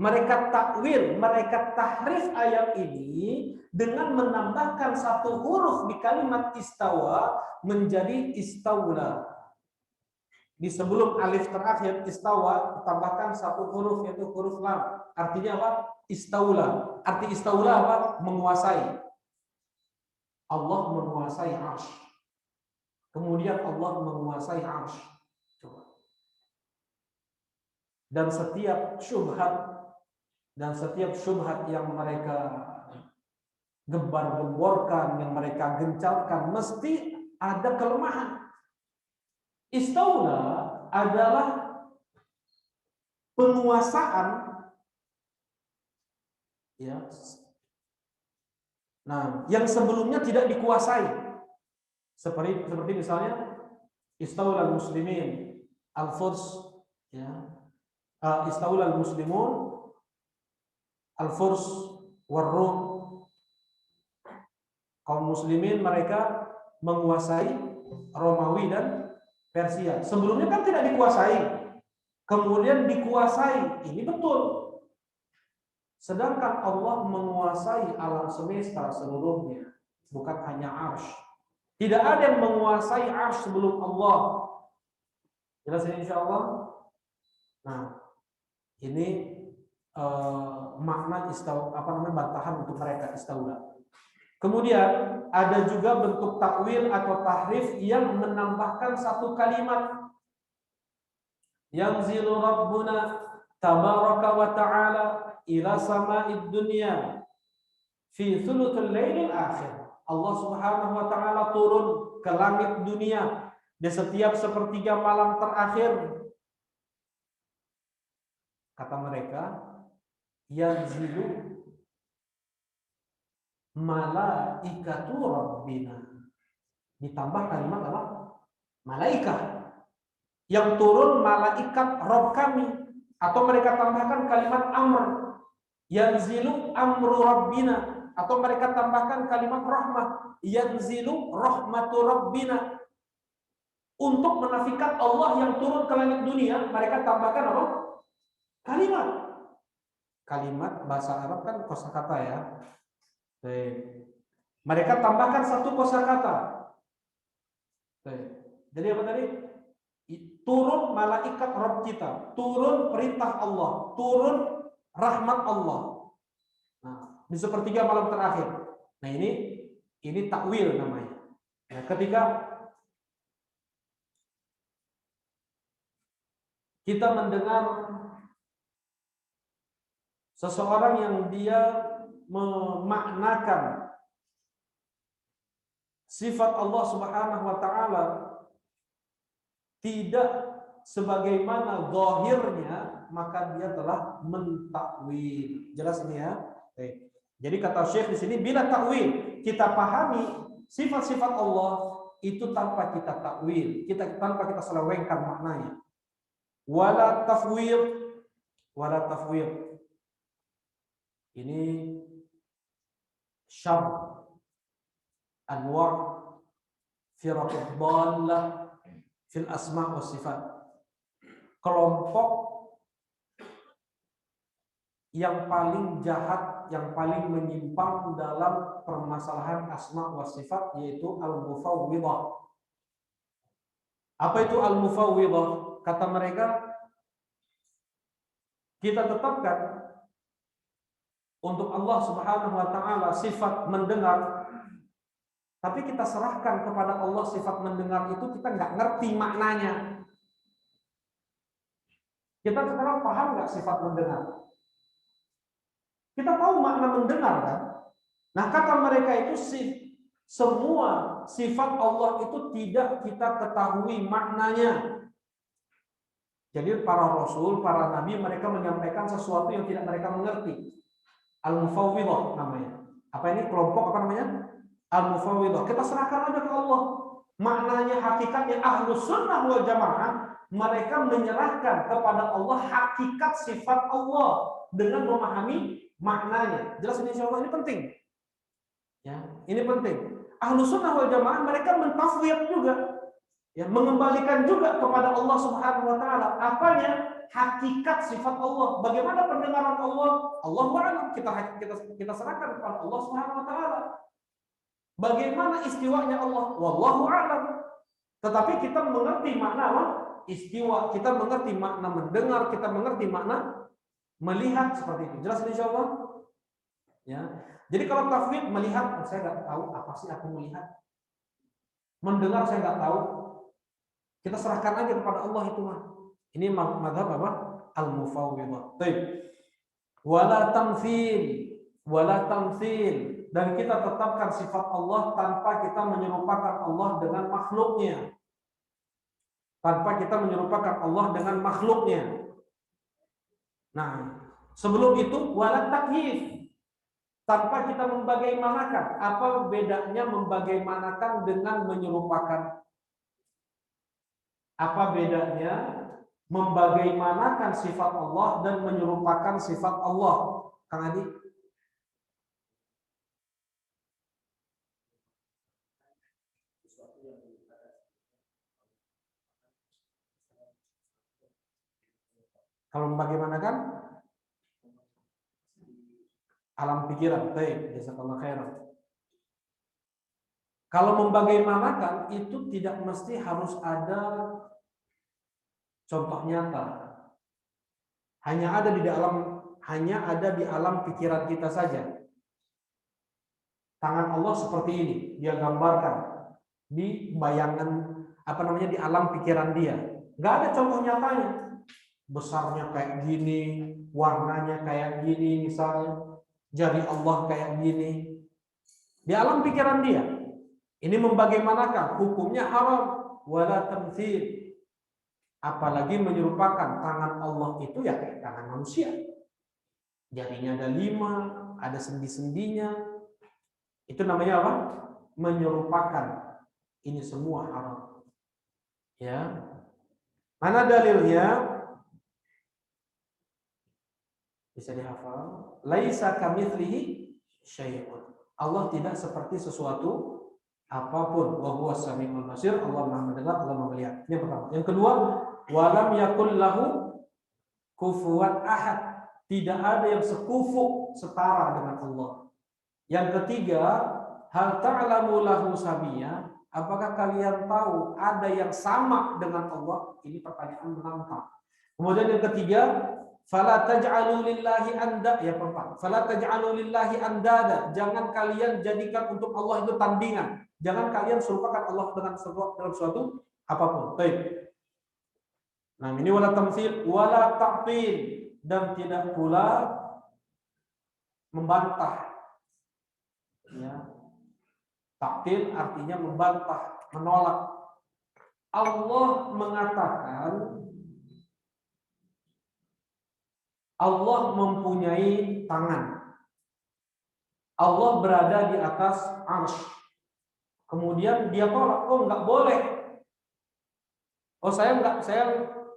Mereka takwil, mereka tahrif ayat ini dengan menambahkan satu huruf di kalimat istawa menjadi istaula. Di sebelum alif terakhir istawa ditambahkan satu huruf, yaitu huruf lam. Artinya apa? Istaula. Arti istaula apa? Menguasai. Allah menguasai 'arsy. Kemudian Allah menguasai 'arsy. Coba. Dan setiap syubhat yang mereka gembar-gemborkan, yang mereka gencarkan, mesti ada kelemahan. Istaula adalah penguasaan, ya. Nah, yang sebelumnya tidak dikuasai. Seperti misalnya istaula al-muslimin al-furs, ya. Istaula al-muslimun al-furs war-rum. Kaum muslimin mereka menguasai Romawi dan Persia. Sebelumnya kan tidak dikuasai, kemudian dikuasai. Ini betul. Sedangkan Allah menguasai alam semesta seluruhnya, bukan hanya 'arsy. Tidak ada yang menguasai 'arsy sebelum Allah. Jelas ini insyaallah. Nah, ini makna bantahan untuk mereka istaula. Kemudian ada juga bentuk takwil atau tahrif yang menambahkan satu kalimat. Yanzilu Rabbuna tabaraka wa ta'ala ila sama'id dunya fi thuluthil lailil akhir. Allah Subhanahu wa taala turun ke langit dunia di setiap sepertiga malam terakhir. Kata mereka, yanzilu malaikatu rabbina. Ditambah kalimat apa? Malaikat. Yang turun malaikat Rabb kami. Atau mereka tambahkan kalimat amr. Yanzilu amru rabbina. Atau mereka tambahkan kalimat rahmah. Yanzilu rahmatu rabbina. Untuk menafikan Allah yang turun ke langit dunia, mereka tambahkan apa? Kalimat. Kalimat bahasa Arab kan kosakata ya. Mereka tambahkan satu kosakata. Jadi apa tadi? Turun malaikat Rabb kita, turun perintah Allah, turun rahmat Allah. Nah, di sepertiga malam terakhir. Nah, ini takwil namanya. Nah, ketika kita mendengar seseorang yang dia memaknakan sifat Allah Subhanahu wa taala tidak sebagaimana zahirnya, maka dia telah mentakwil. Jelas ini ya? Jadi kata Syekh di sini, bila takwil kita pahami sifat-sifat Allah itu tanpa kita takwil, tanpa kita selewengkan maknanya. Wala tafwid. Ini syar anwa' firaq dhallah fil asma' was sifat. Kelompok yang paling jahat, yang paling menyimpang dalam permasalahan asma' was sifat, yaitu al-mufawwidah. Apa itu al-mufawwidah? Kata mereka, kita tetapkan untuk Allah Subhanahu wa taala sifat mendengar, tapi kita serahkan kepada Allah sifat mendengar itu, kita nggak ngerti maknanya. Kita sekarang paham nggak sifat mendengar? Kita tahu makna mendengar kan? Nah, kata mereka itu semua sifat Allah itu tidak kita ketahui maknanya. Jadi para rasul, para nabi, mereka menyampaikan sesuatu yang tidak mereka mengerti. Al-mufawwidah namanya. Apa ini kelompok apa namanya? Al-mufawwidah. Kita serahkan aja ke Allah. Maknanya, hakikatnya Ahlus Sunnah wal Jamaah, mereka menyerahkan kepada Allah hakikat sifat Allah dengan memahami maknanya. Jelas ini, insyaallah ini penting. Ya, ini penting. Ahlus Sunnah wal Jamaah mereka mentafwid juga. Ya, mengembalikan juga kepada Allah Subhanahu wa taala apanya? Hakikat sifat Allah. Bagaimana pendengaran Allah? Allahu a'lam. Kita serahkan kepada Allah Subhanahu wa taala. Bagaimana istiwanya Allah? Wallahu a'lam. Tetapi kita mengerti makna apa? Istiwa, kita mengerti makna mendengar, kita mengerti makna melihat, seperti itu. Jelas insyaallah? Ya. Jadi kalau tafwid melihat, saya nggak tahu apa sih aku melihat. Mendengar saya nggak tahu. Kita serahkan aja kepada Allah itu mah. Ini mazhab apa? Al-mufawwidah. Baik. Wala tamtsil, dan kita tetapkan sifat Allah tanpa kita menyerupakan Allah dengan makhluknya. Tanpa kita menyerupakan Allah dengan makhluknya. Nah, sebelum itu wala takyif, tanpa kita membagaimanakan. Apa bedanya membagaimanakan dengan menyerupakan? Apa bedanya membagaimanakan sifat Allah dan menyerupakan sifat Allah? Kang Adi. Kalau membagaimanakan alam pikiran, baik, jazakallahu khairan. Kalau membagaimanakan itu tidak mesti harus ada contoh nyata. Hanya ada di alam pikiran kita saja. Tangan Allah seperti ini, dia gambarkan di bayangan di alam pikiran dia. Nggak ada contoh nyatanya. besarnya kayak gini, warnanya kayak gini misalnya, jari Allah kayak gini. Di alam pikiran dia, ini membagaimanakan hukumnya haram, wala tamtsil. Apalagi menyerupakan tangan Allah itu ya kayak tangan manusia. Jarinya ada 5, ada sendi-sendinya. Itu namanya apa? Menyerupakan. Ini semua haram. Ya. Mana dalilnya? Bisa dihafal. Laisa kamitslihi syai'un. Allah tidak seperti sesuatu apapun. Wa huwas samiul basir. Allah Maha mendengar, Allah Maha melihat. Ini yang pertama. Yang kedua, walam yakul lahu kufuwan ahad. Tidak ada yang sekufu, setara dengan Allah. Yang ketiga, hal ta'lamu lahu samia. Apakah kalian tahu ada yang sama dengan Allah? Ini pertanyaan menantang. Kemudian yang ketiga, fala taj'alu lillahi anda, ya Pak. Fala taj'alu lillahi andada. Jangan kalian jadikan untuk Allah itu tandingan. Jangan kalian serupakan Allah dengan sesuatu apapun. Baik. Nah, ini wala tamtsil wala ta'til, dan tidak pula membantah. Ya. Ta'til artinya membantah, menolak. Allah mengatakan Allah mempunyai tangan. Allah berada di atas arsy. Kemudian dia tolak, oh enggak boleh. Oh saya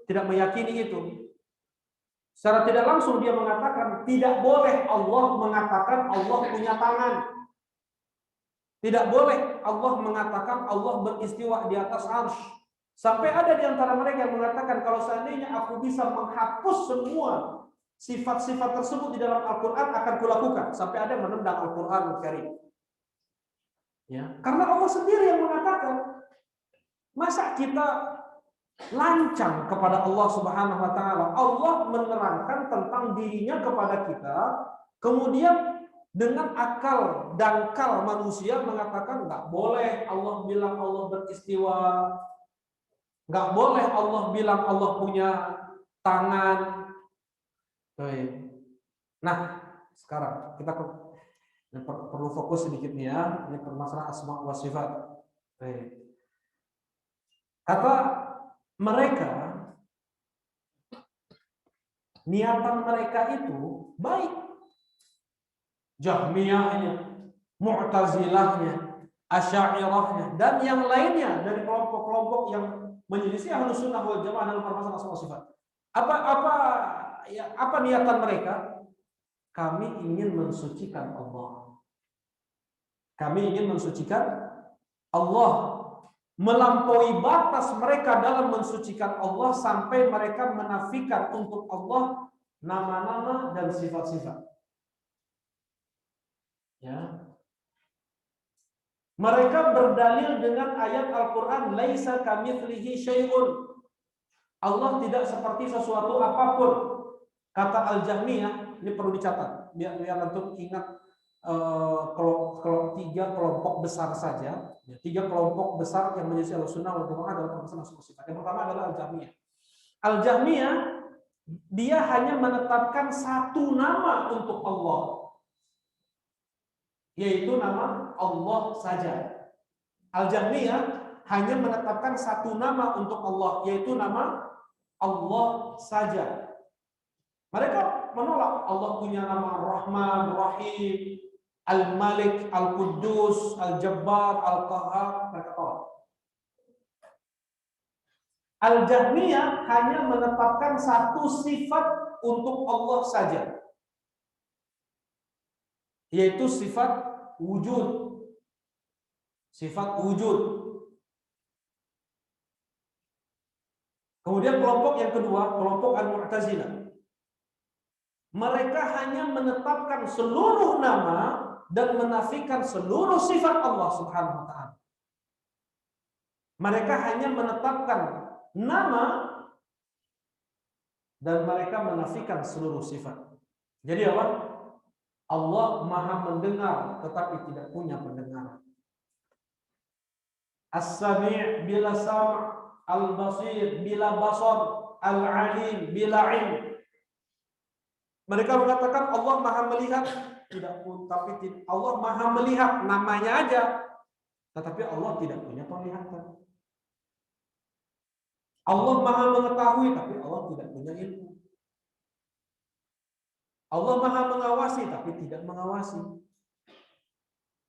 tidak meyakini itu. Secara tidak langsung dia mengatakan tidak boleh Allah mengatakan Allah punya tangan. Tidak boleh Allah mengatakan Allah beristiwa di atas arsy. Sampai ada di antara mereka yang mengatakan kalau seandainya aku bisa menghapus semua sifat-sifat tersebut di dalam Al-Quran akan kulakukan. Sampai ada yang menendang Al-Quran Al-Karim. Ya, karena Allah sendiri yang mengatakan. Masa kita lancang kepada Allah Subhanahu wa taala? Allah menerangkan tentang dirinya kepada kita, kemudian dengan akal dangkal manusia mengatakan enggak boleh Allah bilang Allah beristiwa, enggak boleh Allah bilang Allah punya tangan. Nah, sekarang kita perlu fokus sedikit nih ya, ini permasalahan asma wa sifat. Kata mereka, niatan mereka itu baik. Jahmiyahnya, Mu'tazilahnya, Asy'ariyahnya, dan yang lainnya dari kelompok-kelompok yang menyelisih Ahlus Sunnah wal Jamaah dalam permasalahan asma wa sifat. Apa niatan mereka? Kami ingin mensucikan Allah. Kami ingin mensucikan Allah. Melampaui batas mereka dalam mensucikan Allah sampai mereka menafikan untuk Allah nama-nama dan sifat-sifat. Ya. Mereka berdalil dengan ayat Al-Quran, laisa kamitslihi syai'un. Allah tidak seperti sesuatu apapun. Kata Al-Jahmiyah, ini perlu dicatat biar antum ingat. Kalau 3 kelompok besar saja, 3 kelompok besar yang menjadi Ahlussunnah wal Jamaah dalam permasalahan asma sifat. Yang pertama adalah Al-Jahmiyah. Al-Jahmiyah dia hanya menetapkan satu nama untuk Allah, yaitu nama Allah saja. Al-Jahmiyah hanya menetapkan satu nama untuk Allah, yaitu nama Allah saja. Mereka menolak Allah punya nama Rahman, Rahim, Al-Malik, Al-Quddus, Al-Jabbar, Al-Qahhar, mereka tolak. Al-Jahmiyah hanya menetapkan satu sifat untuk Allah saja, yaitu sifat wujud. Sifat wujud. Kemudian kelompok yang kedua, kelompok Al-Mu'tazilah. Mereka hanya menetapkan seluruh nama dan menafikan seluruh sifat Allah Subhanahu wa taala. Mereka hanya menetapkan nama dan mereka menafikan seluruh sifat. Jadi apa? Allah Maha mendengar tetapi tidak punya pendengaran. As-Sami' bila sam', Al-Basir bila basar, Al-Alim bila ilm. Mereka mengatakan Allah Maha melihat, tidak pun, tapi Allah Maha melihat namanya aja, tetapi Allah tidak punya penglihatan. Allah Maha mengetahui, tapi Allah tidak punya ilmu. Allah Maha mengawasi, tapi tidak mengawasi.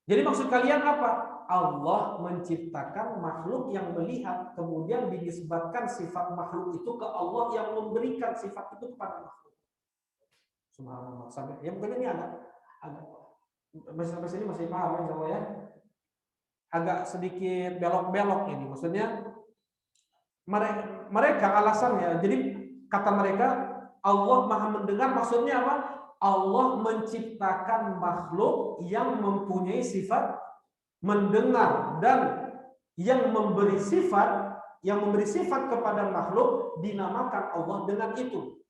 Jadi maksud kalian apa? Allah menciptakan makhluk yang melihat, kemudian dinisbatkan sifat makhluk itu ke Allah yang memberikan sifat itu kepada makhluk. Subhanallah. Sampai ya mungkin ini agak sampai sini masih paham ya, insyaallah ya. Agak sedikit belok-belok ini. Maksudnya mereka alasannya, jadi kata mereka Allah Maha mendengar, maksudnya apa? Allah menciptakan makhluk yang mempunyai sifat mendengar, dan yang memberi sifat kepada makhluk dinamakan Allah dengan itu.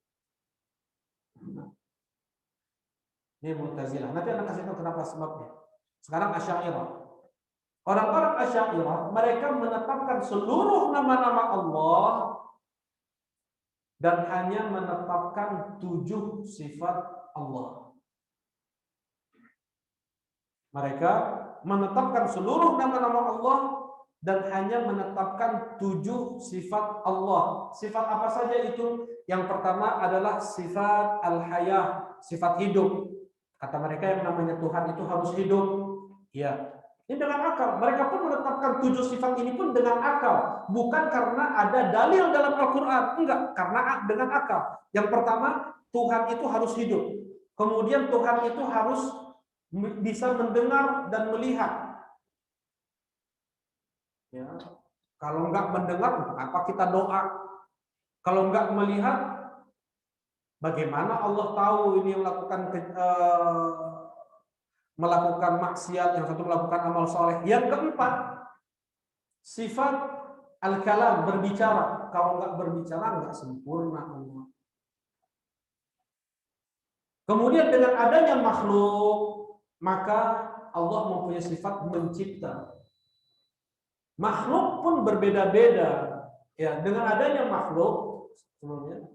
Ini Mu'tazilah. Nanti anak kasih tahu kenapa sebabnya. Sekarang Asy'ariyah. Orang-orang Asy'ariyah mereka menetapkan seluruh nama-nama Allah dan hanya menetapkan 7 sifat Allah. Mereka menetapkan seluruh nama-nama Allah dan hanya menetapkan 7 sifat Allah. Sifat apa saja itu? Yang pertama adalah sifat al-hayah, sifat hidup. Kata mereka yang namanya Tuhan itu harus hidup. Ya, ini dengan akal. Mereka pun menetapkan 7 sifat ini pun dengan akal. Bukan karena ada dalil dalam Al-Quran. Enggak, karena dengan akal. Yang pertama, Tuhan itu harus hidup. Kemudian Tuhan itu harus bisa mendengar dan melihat. Ya. Kalau enggak mendengar, apa kita doa? Kalau enggak melihat, bagaimana Allah tahu ini melakukan maksiat, yang satu melakukan amal soleh. Yang keempat, sifat al-kalam, berbicara. Kalau enggak berbicara, enggak sempurna Allah. Kemudian dengan adanya makhluk, maka Allah mempunyai sifat mencipta. Makhluk pun berbeda-beda. Ya, dengan adanya makhluk, sebelumnya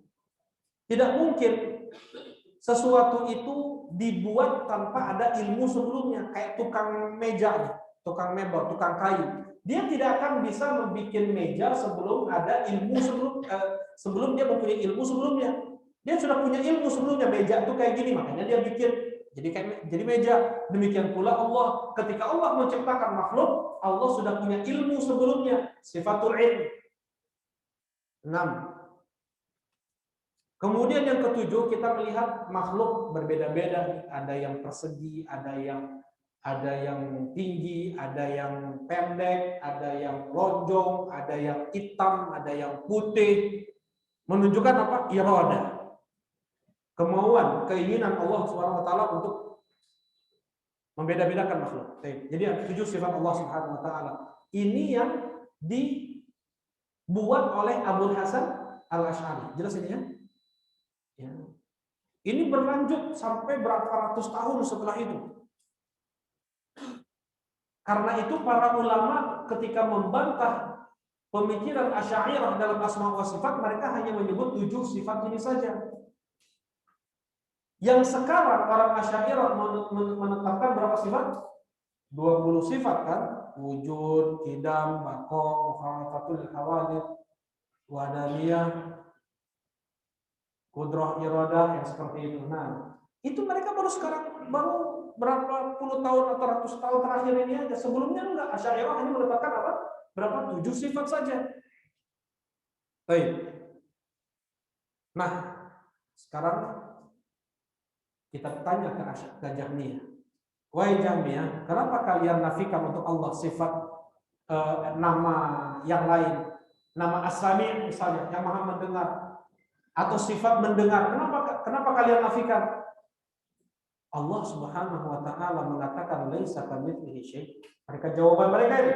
tidak mungkin sesuatu itu dibuat tanpa ada ilmu sebelumnya. Kayak tukang meja, tukang mebel, tukang kayu. Dia tidak akan bisa membuat meja sebelum ada ilmu sebelum dia mempunyai ilmu sebelumnya. Dia sudah punya ilmu sebelumnya, meja itu kayak gini, makanya dia bikin jadi meja. Demikian pula Allah, ketika Allah menciptakan makhluk, Allah sudah punya ilmu sebelumnya, sifatul ilm. 6. Kemudian yang ketujuh, kita melihat makhluk berbeda-beda, ada yang persegi, ada yang tinggi, ada yang pendek, ada yang lonjong, ada yang hitam, ada yang putih. Menunjukkan apa? Iradah. Kemauan, keinginan Allah Subhanahu wa taala untuk membeda-bedakan makhluk. Jadi ada 7 sifat Allah Subhanahu wa taala. Ini yang dibuat oleh Abul Hasan Al-Asy'ari. Jelas ini ya? Ya. Ini berlanjut sampai berapa ratus tahun setelah itu. Karena itu para ulama ketika membantah pemikiran Asy'ariyah dalam asma wa sifat, mereka hanya menyebut 7 sifat ini saja. Yang sekarang orang Asy'ariyah menetapkan berapa sifat? 20 sifat kan? Wujud, qidam, baqa, mukhalafatul hawadits, wadaniyah, qudrah, iradah, yang seperti itu. Nah, itu mereka baru berapa puluh tahun atau ratus tahun terakhir ini aja. Sebelumnya enggak. Asy'ariyah hanya menetapkan apa? Berapa? 7 sifat saja. Baik. Nah, sekarang kita tanya ke Jahmiyah. Wahai Jahmiyah, kenapa kalian nafikan untuk Allah sifat nama yang lain? Nama As-Sami' misalnya, yang Maha mendengar, atau sifat mendengar. Kenapa kalian nafikan? Allah Subhanahu wa taala mengatakan laisa kamitslihi syai'. Mereka jawaban mereka ini.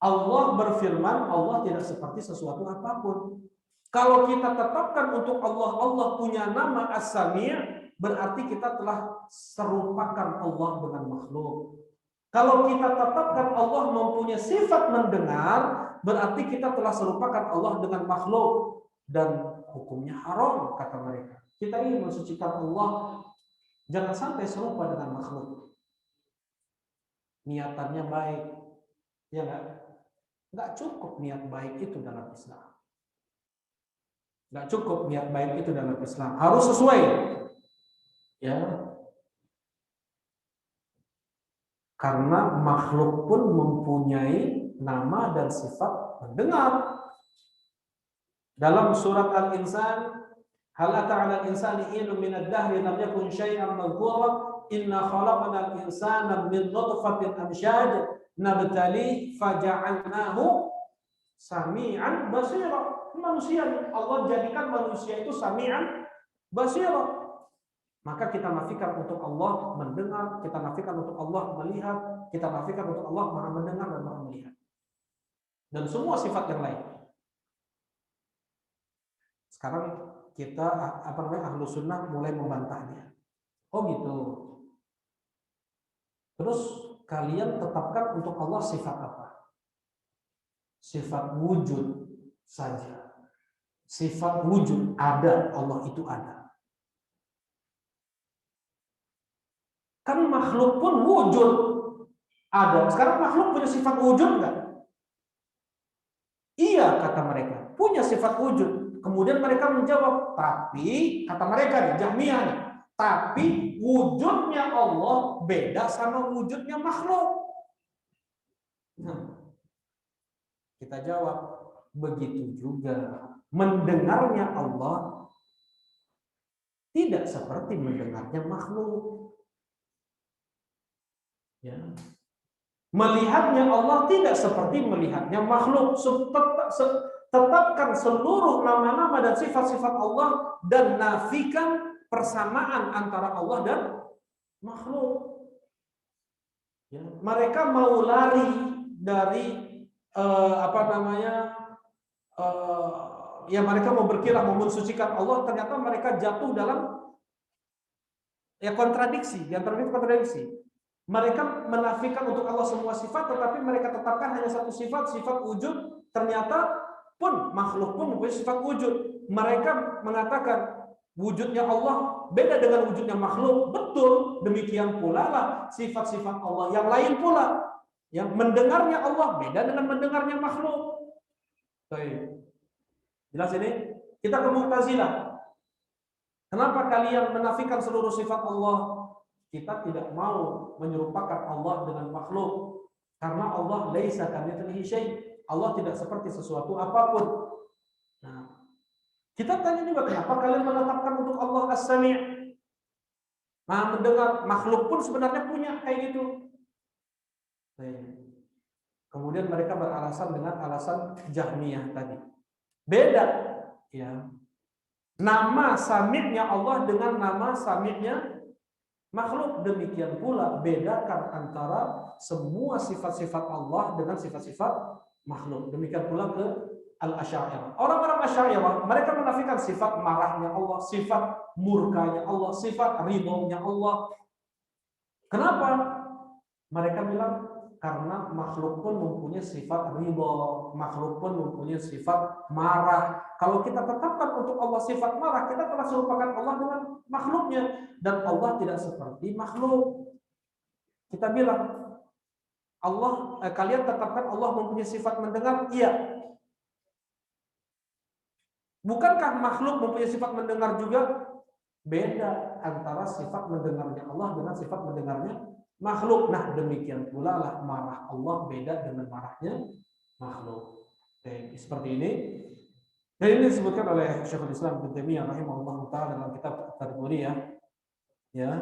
Allah berfirman, Allah tidak seperti sesuatu apapun. Kalau kita tetapkan untuk Allah punya nama As-Sami', berarti kita telah serupakan Allah dengan makhluk. Kalau kita tetapkan Allah mempunyai sifat mendengar, berarti kita telah serupakan Allah dengan makhluk. Dan hukumnya haram, kata mereka. Kita ingin mensucikan Allah, jangan sampai serupa dengan makhluk. Niatannya baik, ya nggak cukup niat baik itu dalam Islam. Nggak cukup niat baik itu dalam Islam, harus sesuai, ya. Karena makhluk pun mempunyai nama dan sifat mendengar. Dalam surat Al-Insan, hal ata 'alal insani hinun minad dahri lam yakun syai'an madhkura inna khalaqnal insana min nutfatin amsyaj nabtali faja'alnahu sami'an basira. Manusia, Allah jadikan manusia itu sami'an basira. Maka kita nafikan untuk Allah mendengar, kita nafikan untuk Allah melihat, kita nafikan untuk Allah Maha mendengar dan Maha melihat. Dan semua sifat yang lain. Sekarang kita ahlu sunnah mulai membantahnya. Oh gitu. Terus kalian tetapkan untuk Allah sifat apa? Sifat wujud saja. Sifat wujud ada, Allah itu ada. Kan makhluk pun wujud ada. Sekarang makhluk punya sifat wujud enggak? Iya, kata mereka, punya sifat wujud. Kemudian mereka menjawab, tapi kata mereka nih, Jahmiyah nih, tapi wujudnya Allah beda sama wujudnya makhluk. Kita jawab, begitu juga mendengarnya Allah tidak seperti mendengarnya makhluk. Ya. Melihatnya Allah tidak seperti melihatnya makhluk. Tetapkan seluruh nama-nama dan sifat-sifat Allah dan nafikan persamaan antara Allah dan makhluk. Ya. Mereka mau lari dari ya mereka mau berkilah, mau mensucikan Allah, ternyata mereka jatuh dalam ya kontradiksi, di antara itu kontradiksi. Mereka menafikan untuk Allah semua sifat, tetapi mereka tetapkan hanya satu sifat, sifat wujud. Ternyata pun makhluk pun mempunyai sifat wujud. Mereka mengatakan wujudnya Allah beda dengan wujudnya makhluk. Betul, demikian pula lah sifat-sifat Allah yang lain pula. Yang mendengarnya Allah beda dengan mendengarnya makhluk. Baik. Jelas ini? Kita ke Mu'tazilah. Kenapa kalian menafikan seluruh sifat Allah? Kita tidak mau menyerupakan Allah dengan makhluk karena Allah laisa kamitslihi syai'. Allah tidak seperti sesuatu apapun. Nah, kita tanya juga kenapa kalian menetapkan untuk Allah As-Sami'? Nah, mendengar, makhluk pun sebenarnya punya kayak gitu. Kemudian mereka beralasan dengan alasan Jahmiyah tadi. Beda, ya. Nama Sami'-nya Allah dengan nama Sami'-nya makhluk. Demikian pula bedakan antara semua sifat-sifat Allah dengan sifat-sifat makhluk. Demikian pula ke Al-Asy'ariyah. Orang-orang Asy'ariyah mereka menafikan sifat marahnya Allah, sifat murkanya Allah, sifat ridhonya Allah. Kenapa? Mereka bilang karena makhluk pun mempunyai sifat ridho, makhluk pun mempunyai sifat marah. Kalau kita tetapkan untuk Allah sifat marah, kita telah serupakan Allah dengan makhluknya, dan Allah tidak seperti makhluk. Kita bilang kalian tetapkan Allah mempunyai sifat mendengar, iya. Bukankah makhluk mempunyai sifat mendengar juga? Beda antara sifat mendengarnya Allah dengan sifat mendengarnya makhluk. Nah, demikian pula lah marah Allah beda dengan marahnya makhluk. Seperti ini. Dan ini disebutkan oleh Syekhul Islam Ibnu Taimiyah rahimahullah taala dalam kitab Tadmuri ya. Ya.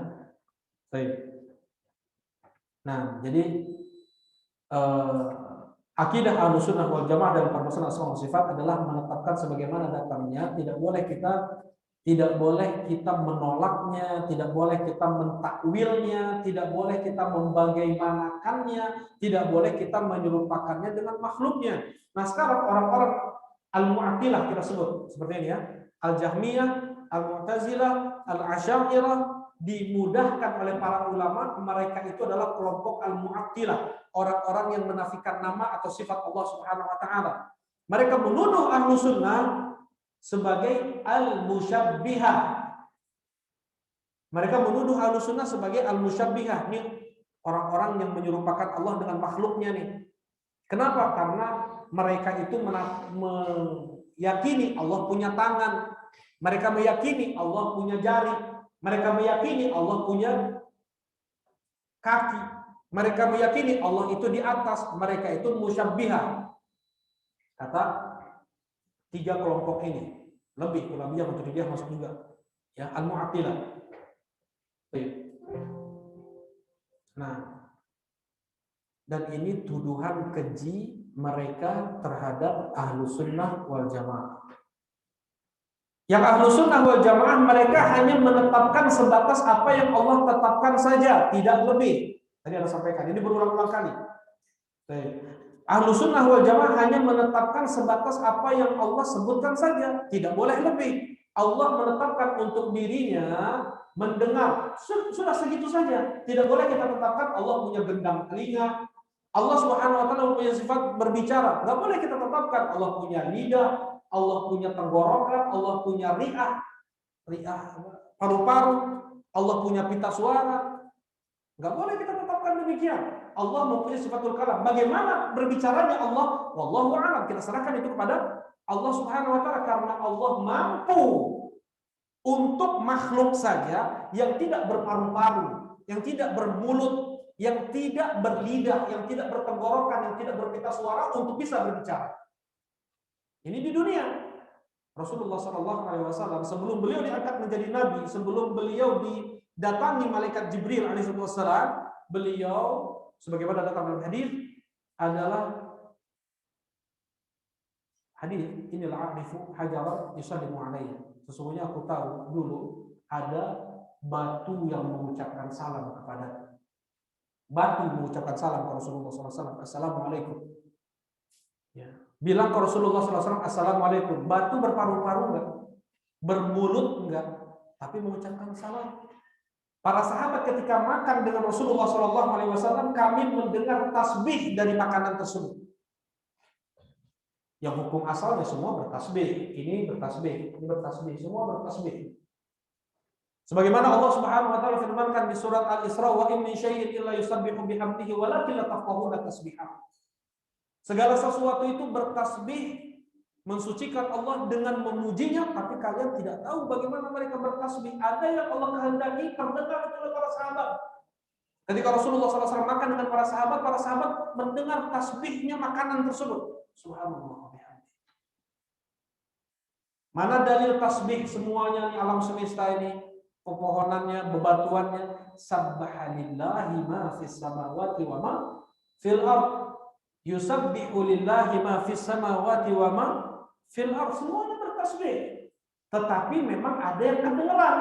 Baik. Nah, jadi akidah Ahlussunnah wal Jamaah dalam permasalahan asma wa sifat adalah menetapkan sebagaimana datangnya, tidak boleh kita menolaknya, tidak boleh kita mentakwilnya, tidak boleh kita membagaimanakannya, tidak boleh kita menyerupakannya dengan makhluknya. Nah, sekarang orang-orang Al-Mu'attilah kita sebut seperti ini ya. Al-Jahmiyah, Al-Mu'tazilah, Al-Asy'ariyah dimudahkan oleh para ulama, mereka itu adalah kelompok Al-Mu'attilah, orang-orang yang menafikan nama atau sifat Allah Subhanahu wa taala. Mereka menuduh Ahlus Sunnah sebagai al-musyabbihah. Mereka menuduh Ahlussunnah sebagai al-musyabbihah. Ini orang-orang yang menyerupakan Allah dengan makhluknya nih. Kenapa? Karena mereka itu meyakini Allah punya tangan. Mereka meyakini Allah punya jari. Mereka meyakini Allah punya kaki. Mereka meyakini Allah itu di atas. Mereka itu musyabbihah. Kata tiga kelompok ini. Lebih, Kulabiyah, Maturidiyah masuk juga. Ya, Al-Mu'attilah. Nah, dan ini tuduhan keji mereka terhadap Ahlussunnah wal Jamaah. Yang Ahlussunnah wal Jamaah mereka hanya menetapkan sebatas apa yang Allah tetapkan saja, tidak lebih. Tadi ada sampaikan, ini berulang-ulang kali. Ahlussunnah wal Jamaah hanya menetapkan sebatas apa yang Allah sebutkan saja, tidak boleh lebih. Allah menetapkan untuk dirinya mendengar, sudah segitu saja. Tidak boleh kita tetapkan Allah punya gendang telinga, Allah Subhanahu wa taala punya sifat berbicara. Enggak boleh kita tetapkan Allah punya lidah, Allah punya tenggorokan, Allah punya ri'ah paru-paru, Allah punya pita suara. Enggak boleh kita tetapkan demikian. Allah mempunyai sifatul kalam. Bagaimana berbicaranya Allah? Wallahu a'lam. Kita serahkan itu kepada Allah Subhanahu wa taala karena Allah mampu untuk makhluk saja yang tidak berparu-paru, yang tidak bermulut, yang tidak berlidah, yang tidak bertenggorokan, yang tidak berpita suara untuk bisa berbicara. Ini di dunia. Rasulullah SAW sebelum beliau diangkat menjadi nabi, sebelum beliau didatangi malaikat Jibril alaihissalam, beliau sebagaimana datang dalam hadis adalah hadis inilah arifu hajaran yusallimu alaihi. Sesungguhnya aku tahu dulu ada batu yang mengucapkan salam kepada batu mengucapkan salam ke Rasulullah SAW. Assalamualaikum. Ya. Bilang ke Rasulullah SAW, Assalamualaikum. Batu berparu-paru enggak? Bermulut enggak? Tapi mengucapkan salam. Para sahabat ketika makan dengan Rasulullah SAW, kami mendengar tasbih dari makanan tersebut. Yang hukum asalnya semua bertasbih, ini bertasbih, ini bertasbih, semua bertasbih. Sebagaimana Allah Subhanahu wa taala firmankan di surat Al-Isra, wa in min syai'in illa yusabbihu bihamdihi walakin la tafqahuna tasbihah. Segala sesuatu itu bertasbih, mensucikan Allah dengan memujinya, tapi kalian tidak tahu bagaimana mereka bertasbih. Ada yang Allah kehendaki terdengar oleh para sahabat. Ketika Rasulullah SAW makan dengan para sahabat mendengar tasbihnya makanan tersebut. Subhanallah. Mana dalil tasbih semuanya di alam semesta ini, pepohonannya, bebatuannya, sabbahalillahi ma fis samawati wa ma fil ard. Yusabbihu lillahi ma fis samawati wa ma fil ard. Semuanya bertasbih. Tetapi memang ada yang kedengaran,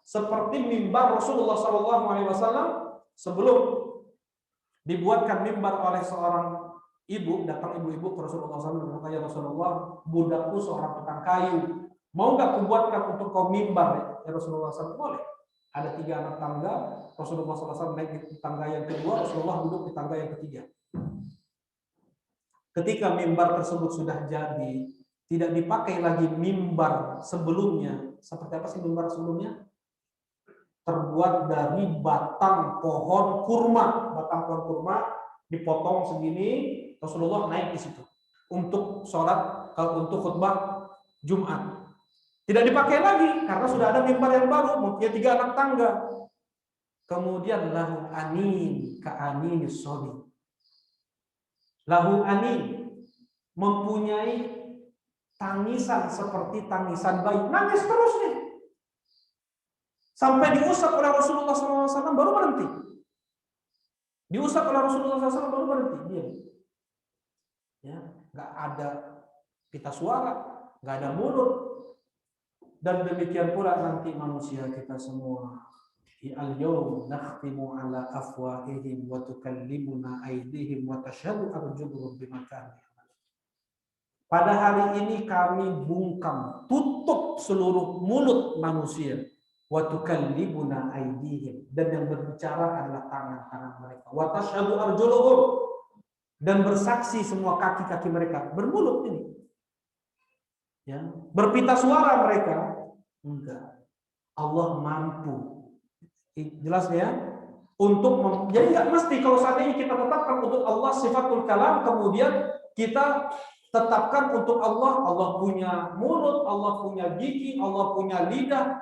seperti mimbar Rasulullah SAW sebelum dibuatkan mimbar oleh seorang ibu, datang ibu-ibu ke Rasulullah SAW bertanya, Rasulullah, budakku seorang tukang kayu, mau nggak kubuatkan untuk kau mimbar? Ya Rasulullah SAW, boleh. Ada 3 anak tangga, Rasulullah SAW naik di tangga yang kedua, Rasulullah duduk di tangga yang ketiga. Ketika mimbar tersebut sudah jadi, tidak dipakai lagi mimbar sebelumnya. Seperti apa sih mimbar sebelumnya? Terbuat dari batang pohon kurma, dipotong segini. Rasulullah naik di situ untuk sholat, untuk khutbah Jumat. Tidak dipakai lagi karena sudah ada mimbar yang baru, mempunyai 3 anak tangga. Kemudian lahu anin ka'anin sobi. Lahu anin, mempunyai tangisan seperti tangisan bayi, nangis terus nih. Sampai diusap oleh Rasulullah SAW baru berhenti. Diusap oleh Rasulullah SAW baru berhenti. Diam. Ya, nggak ada pita suara, nggak ada mulut. Dan demikian pula nanti manusia kita semua. Al-yawm nakhtimu ala afwahihim wa tukallimuna aydihim wa tashhadu arjuluhum bima kanu ya'malun. Pada hari ini kami bungkam, tutup seluruh mulut manusia. Wa tukallimuna aydihim, dan yang berbicara adalah tangan-tangan mereka. Wa tashhadu arjuluhum, dan bersaksi semua kaki-kaki mereka. Bermulut ini. Ya, berpita suara mereka? Enggak. Allah mampu. Jelas ya? Jadi nggak mesti kalau seandainya kita tetapkan untuk Allah sifatul kalam, kemudian kita tetapkan untuk Allah punya mulut, Allah punya gigi, Allah punya lidah,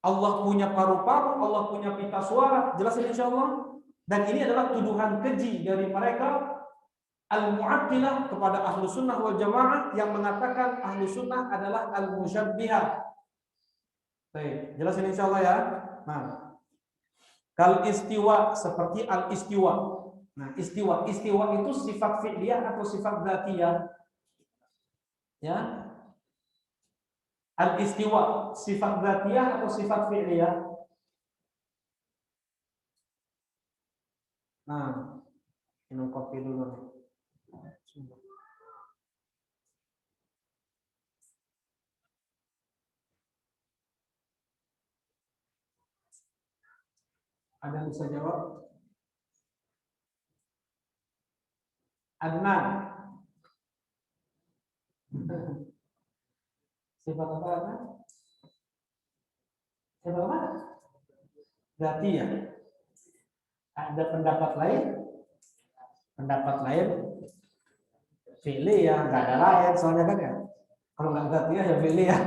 Allah punya paru-paru, Allah punya pita suara. Jelas ini insya Allah. Dan ini adalah tuduhan keji dari mereka al-mu'attilah kepada ahlu sunnah wal jamaah yang mengatakan ahlu sunnah adalah al-musyabbihah. Baik, jelas ini insya Allah ya. Nah, kal istiwa seperti al istiwa. Nah, istiwa itu sifat fi'liyah atau sifat dzatiyah? Ya. Al istiwa sifat dzatiyah atau sifat fi'liyah? Nah, minum kopi dulu. Ada yang bisa jawab? Adnan. Sifat apa Adnan? Sifat apa? Berarti ya. Ada pendapat lain? Pendapat lain? Fi'li ya, nggak ada lain soalnya kan ya. Kalau nggak berarti ya fi'li ya.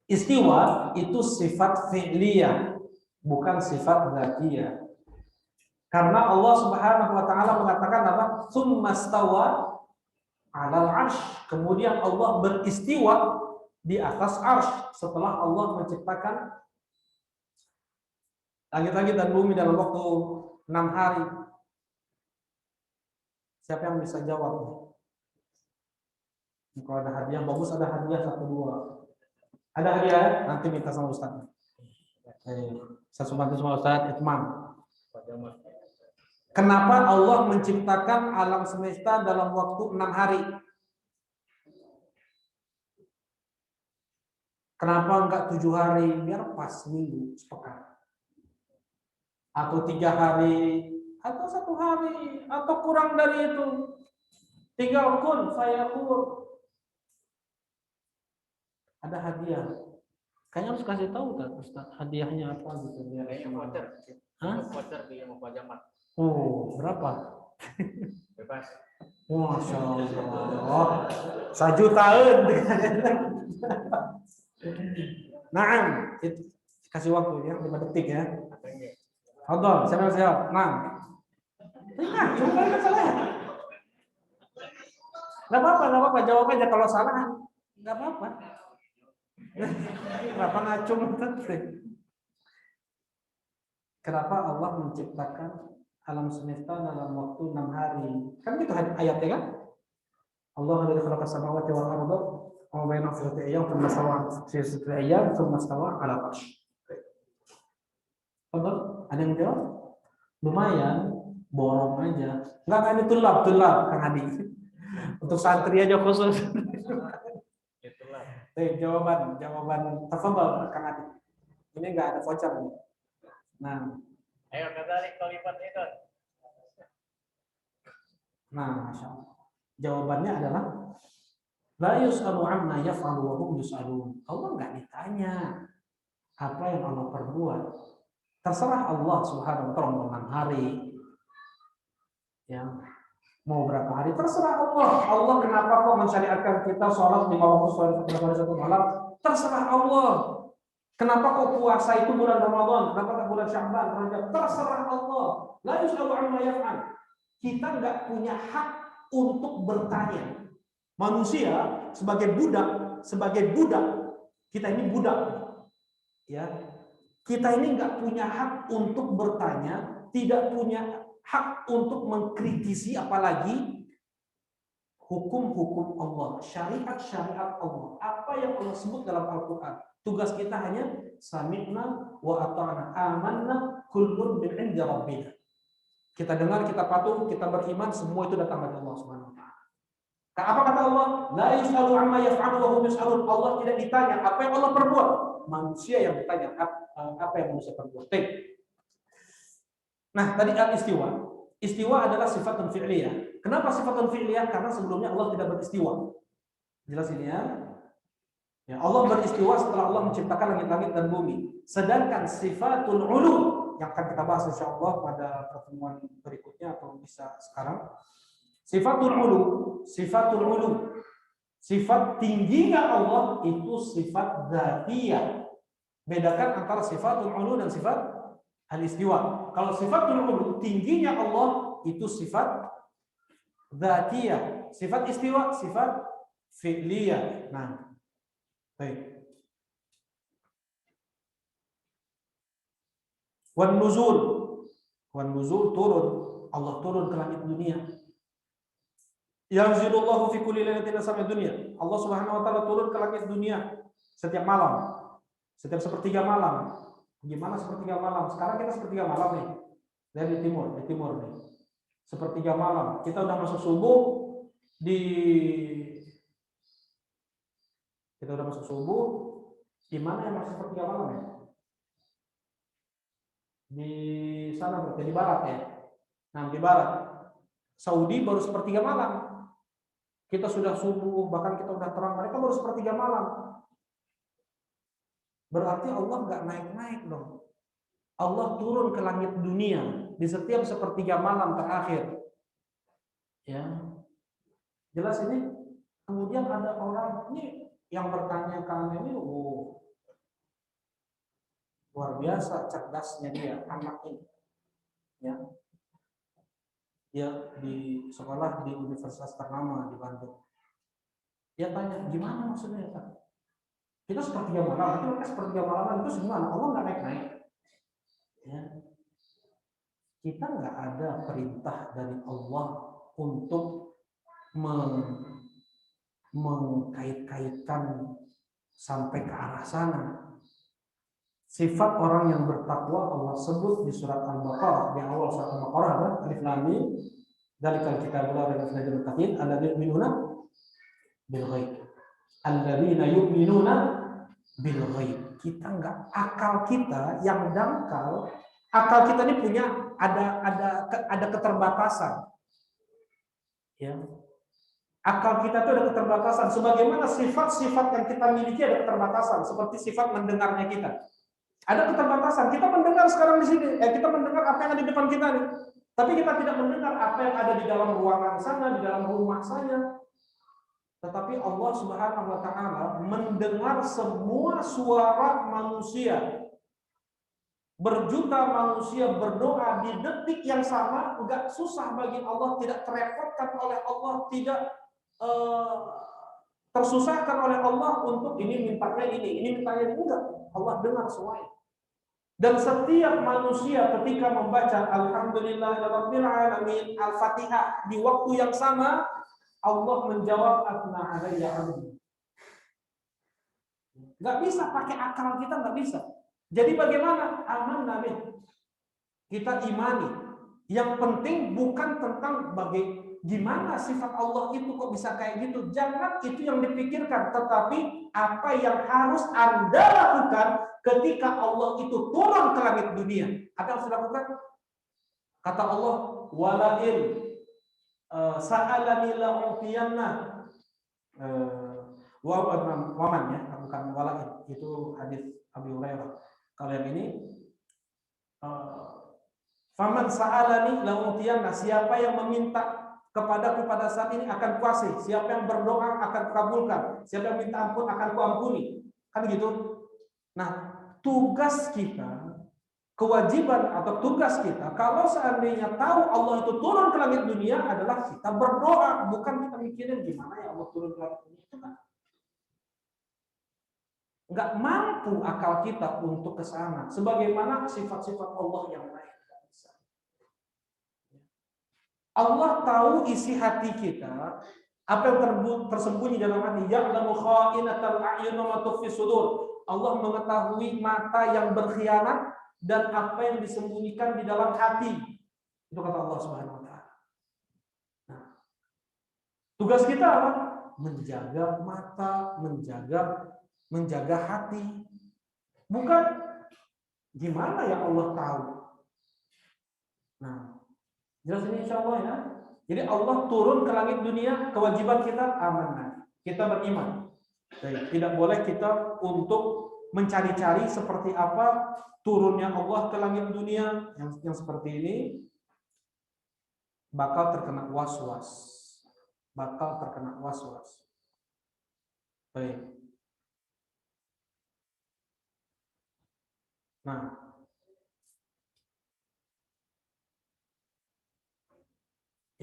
Istiwa itu sifat fi'liyah, bukan sifat dzatiyah. Karena Allah Subhanahu wa taala mengatakan apa? Tsummastawa 'alal 'arsy. Kemudian Allah beristiwa di atas 'arsy setelah Allah menciptakan langit-langit dan bumi dalam waktu 6 hari. Siapa yang bisa jawab? Kalau ada hadiah bagus, ada hadiah 1-2. Ada hadiah? Nanti minta sama Ustaz. Saya bantu sama Ustaz Itmam. Kenapa Allah menciptakan alam semesta dalam waktu 6 hari? Kenapa enggak 7 hari? Biar pas minggu, sepekan. Atau 3 hari, atau 1 hari, atau kurang dari itu. Tinggal kun, fayakun. Ada hadiah. Kayaknya harus kasih tahu kan Ustaz, hadiahnya apa gitu. Kayaknya voucher. Hah? Voucher di Muka Jamat. Oh, berapa? Bebas. Masya Allah. 1 jutaan. Naam, kasih waktu ya 5 detik ya. Hadal, siapa yang jawab? Nah. Nah, coba kan salah. Enggak apa-apa, jawab aja kalau salah. Enggak apa-apa. Kenapa ngacung tadi? Kenapa Allah menciptakan alam semesta dalam waktu 6 hari? Kan itu ayatnya kan? Allah alladzi khalaqa samawati wal arda wa ma bainahuma fi sittati ayyam thumma stawa fi sittati ayyam thumma stawa 'ala al-'arsy. Ada yang jawab? Lumayan, borong aja. Enggak ini tulab Kang Adi. Untuk santri aja khusus. Jawaban tafadhol Kang Adi. Ini enggak ada voucher nih. Nah, Ayo kembali kalimat itu. Nah, Masya Allah. Jawabannya adalah la yus'alu amma yaf'alu wa hum yus'alun. Allah enggak ditanya apa yang Allah perbuat. Terserah Allah Subhanahu wa taala mau 6 hari. Ya. Mau berapa hari terserah Allah. Allah kenapa kok mensyariatkan kita sholat 5 waktu sholat 1 malam? Terserah Allah. Kenapa kok puasa itu bulan Ramadan? Kenapa tak bulan Sya'ban? Terserah Allah. La yus'alu amma yaf'al. Kita nggak punya hak untuk bertanya. Manusia sebagai budak, kita ini budak. Ya. Kita ini nggak punya hak untuk bertanya, tidak punya hak untuk mengkritisi apalagi hukum-hukum Allah, syariat-syariat Allah. Apa yang Allah sebut dalam Al-Qur'an. Tugas kita hanya sami'na wa ata'na, amanna kullun min 'indi rabbina. Kita dengar, kita patuh, kita beriman, semua itu datang dari Allah Subhanahu wa taala. Apa kata Allah? La yus'alu 'amma yaf'alu wa hum yus'alun. Allah tidak ditanya apa yang Allah perbuat. Manusia yang ditanya apa yang manusia perbuat. Nah, tadi al-istiwa. Istiwa adalah sifatun fi'liyah. Kenapa sifatun fi'liyah? Karena sebelumnya Allah tidak beristiwa. Jelas ini ya? Ya, Allah beristiwa setelah Allah menciptakan langit-langit dan bumi. Sedangkan sifatul ulu yang akan kita bahas insyaallah pada pertemuan berikutnya atau bisa sekarang. Sifatul ulu, sifat tingginya Allah itu sifat dzatiyah. Bedakan antara sifatul ulu dan sifat al-istiwa. Kalau sifatul ulu tingginya Allah itu sifat dzatiyah. Sifat istiwa sifat fi'liyah. Nah, baik. Wan nuzul turun. Allah turun ke langit dunia. Yanzilullahu fi kulli lailatin ila samai dunia. Allah Subhanahu wa taala turun ke langit dunia setiap malam. Setiap sepertiga malam. Gimana sepertiga malam? Sekarang kita sepertiga malam nih. Dari timur nih. Sepertiga malam. Kita udah masuk subuh di mana yang masuk sepertiga malam ya? Di sana berarti di barat ya. Nah, di barat. Saudi baru sepertiga malam. Kita sudah subuh, bahkan kita udah terang, mereka baru sepertiga malam. Berarti Allah nggak naik-naik dong. Allah turun ke langit dunia di setiap sepertiga malam terakhir. Ya, jelas ini. Kemudian ada orang ini yang bertanya ke ini, luar biasa cerdasnya dia, anak ini. Ya, dia di sekolah di universitas ternama di Bandung. Dia tanya, gimana maksudnya ya? Kita sepertiga malam, itu mereka sepertiga malam itu gimana? Allah nggak naik-naik. Ya. Kita nggak ada perintah dari Allah untuk mengkait-kaitkan sampai ke arah sana. Sifat orang yang bertakwa Allah sebut di surat Al-Baqarah, di awal surat Al-Baqarah ada alif lam mim dzalikal kitabul la raiba fihi muttaqin alladzina yu'minuna bil ghaib. Alladzina yu'minuna bil ghaib. Kita enggak, akal kita yang dangkal, akal kita ini punya ada keterbatasan. Ya. Akal kita itu ada keterbatasan sebagaimana sifat-sifat yang kita miliki ada keterbatasan seperti sifat mendengarnya kita. Ada keterbatasan. Kita mendengar sekarang di sini, kita mendengar apa yang ada di depan kita nih. Tapi kita tidak mendengar apa yang ada di dalam ruangan sana, di dalam rumah saya. Tetapi Allah Subhanahu wa taala mendengar semua suara manusia. Berjuta manusia berdoa di detik yang sama, enggak susah bagi Allah, tidak terepotkan oleh Allah, tidak tersusahkan oleh Allah untuk ini mintanya ini mintanya ini, enggak. Allah dengar semuanya. Dan setiap manusia ketika membaca Alhamdulillahirabbil alamin Al-Fatihah di waktu yang sama, Allah menjawab atna alayya abdi. Enggak bisa pakai akal kita, enggak bisa. Jadi bagaimana? Aman nabi. Kita imani. Yang penting bukan tentang gimana sifat Allah itu kok bisa kayak gitu. Jangan itu yang dipikirkan, tetapi apa yang harus Anda lakukan ketika Allah itu turun ke langit dunia. Apa yang harus dilakukan? Kata Allah, walain sa'alani la'utiyanna. Waman ya, bukan walain. Itu hadis Abi Hurairah. Kalau yang ini faman sa'alani la'utiyanna, siapa yang meminta kepadaku pada saat ini akan kuasih, siapa yang berdoa akan kukabulkan, siapa yang minta ampun akan kuampuni. Kan gitu. Nah, tugas kita, kewajiban atau tugas kita kalau seandainya tahu Allah itu turun ke langit dunia adalah kita berdoa, bukan kita mikirin gimana ya Allah turun ke langit dunia. Itu kan nggak mampu akal kita untuk ke sana. Sebagaimana sifat-sifat Allah yang lain. Allah tahu isi hati kita, apa yang tersembunyi dalam hati. Ya'lamu kha'inatal a'yun wa ma tukhfi sudur. Allah mengetahui mata yang berkhianat dan apa yang disembunyikan di dalam hati. Itu kata Allah Subhanahu wa taala. Nah, tugas kita apa? Menjaga mata, menjaga hati. Bukan gimana ya Allah tahu. Nah, jelas ini insya Allah ya. Jadi Allah turun ke langit dunia, kewajiban kita amanah. kita beriman. Baik, tidak boleh kita untuk mencari-cari seperti apa turunnya Allah ke langit dunia yang seperti ini, bakal terkena was-was. Bakal terkena was-was. Baik. Nah,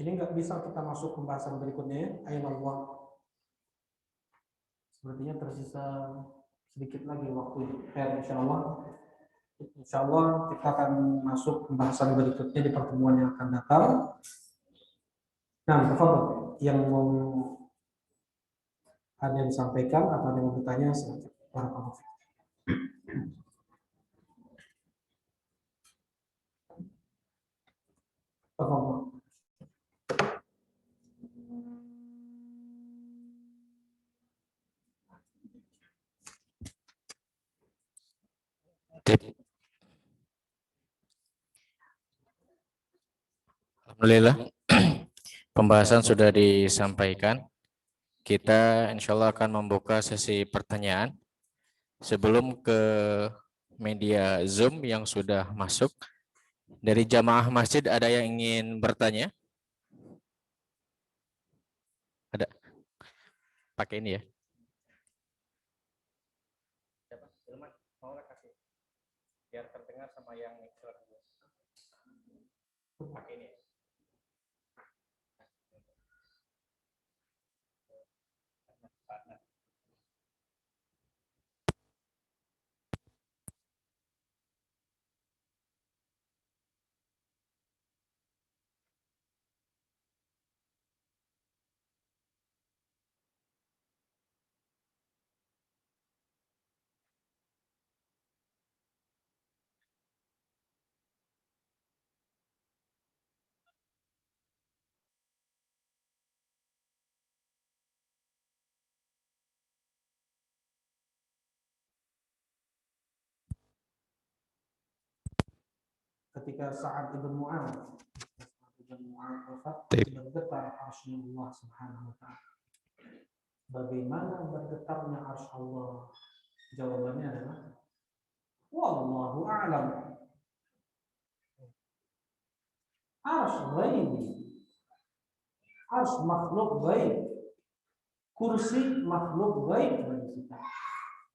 ini nggak bisa kita masuk pembahasan berikutnya ya. Aina Allah. Sepertinya tersisa sedikit lagi waktu. Ya, insya Allah kita akan masuk pembahasan berikutnya di pertemuan yang akan datang. Nah, tafadhol yang mau ada yang disampaikan atau ada yang mau bertanya silakan. Barakallahu fiik. Tafadhol. Alhamdulillah, pembahasan sudah disampaikan. Kita insya Allah akan membuka sesi pertanyaan. Sebelum ke media Zoom yang sudah masuk, dari jamaah masjid ada yang ingin bertanya? Ada? Pakai ini ya. Mau kasih biar terdengar sama yang mixer. Pakai ini. Ketika Sa'ad ibn Mu'adz wafat, bergetar arsy Allah Subhanahu wa taala. Bagaimana bergetarnya arsy Allah? Jawabannya adalah wallahu a'lam. Arsy ghaib. Arsy makhluk ghaib. Kursi makhluk ghaib bagi kita.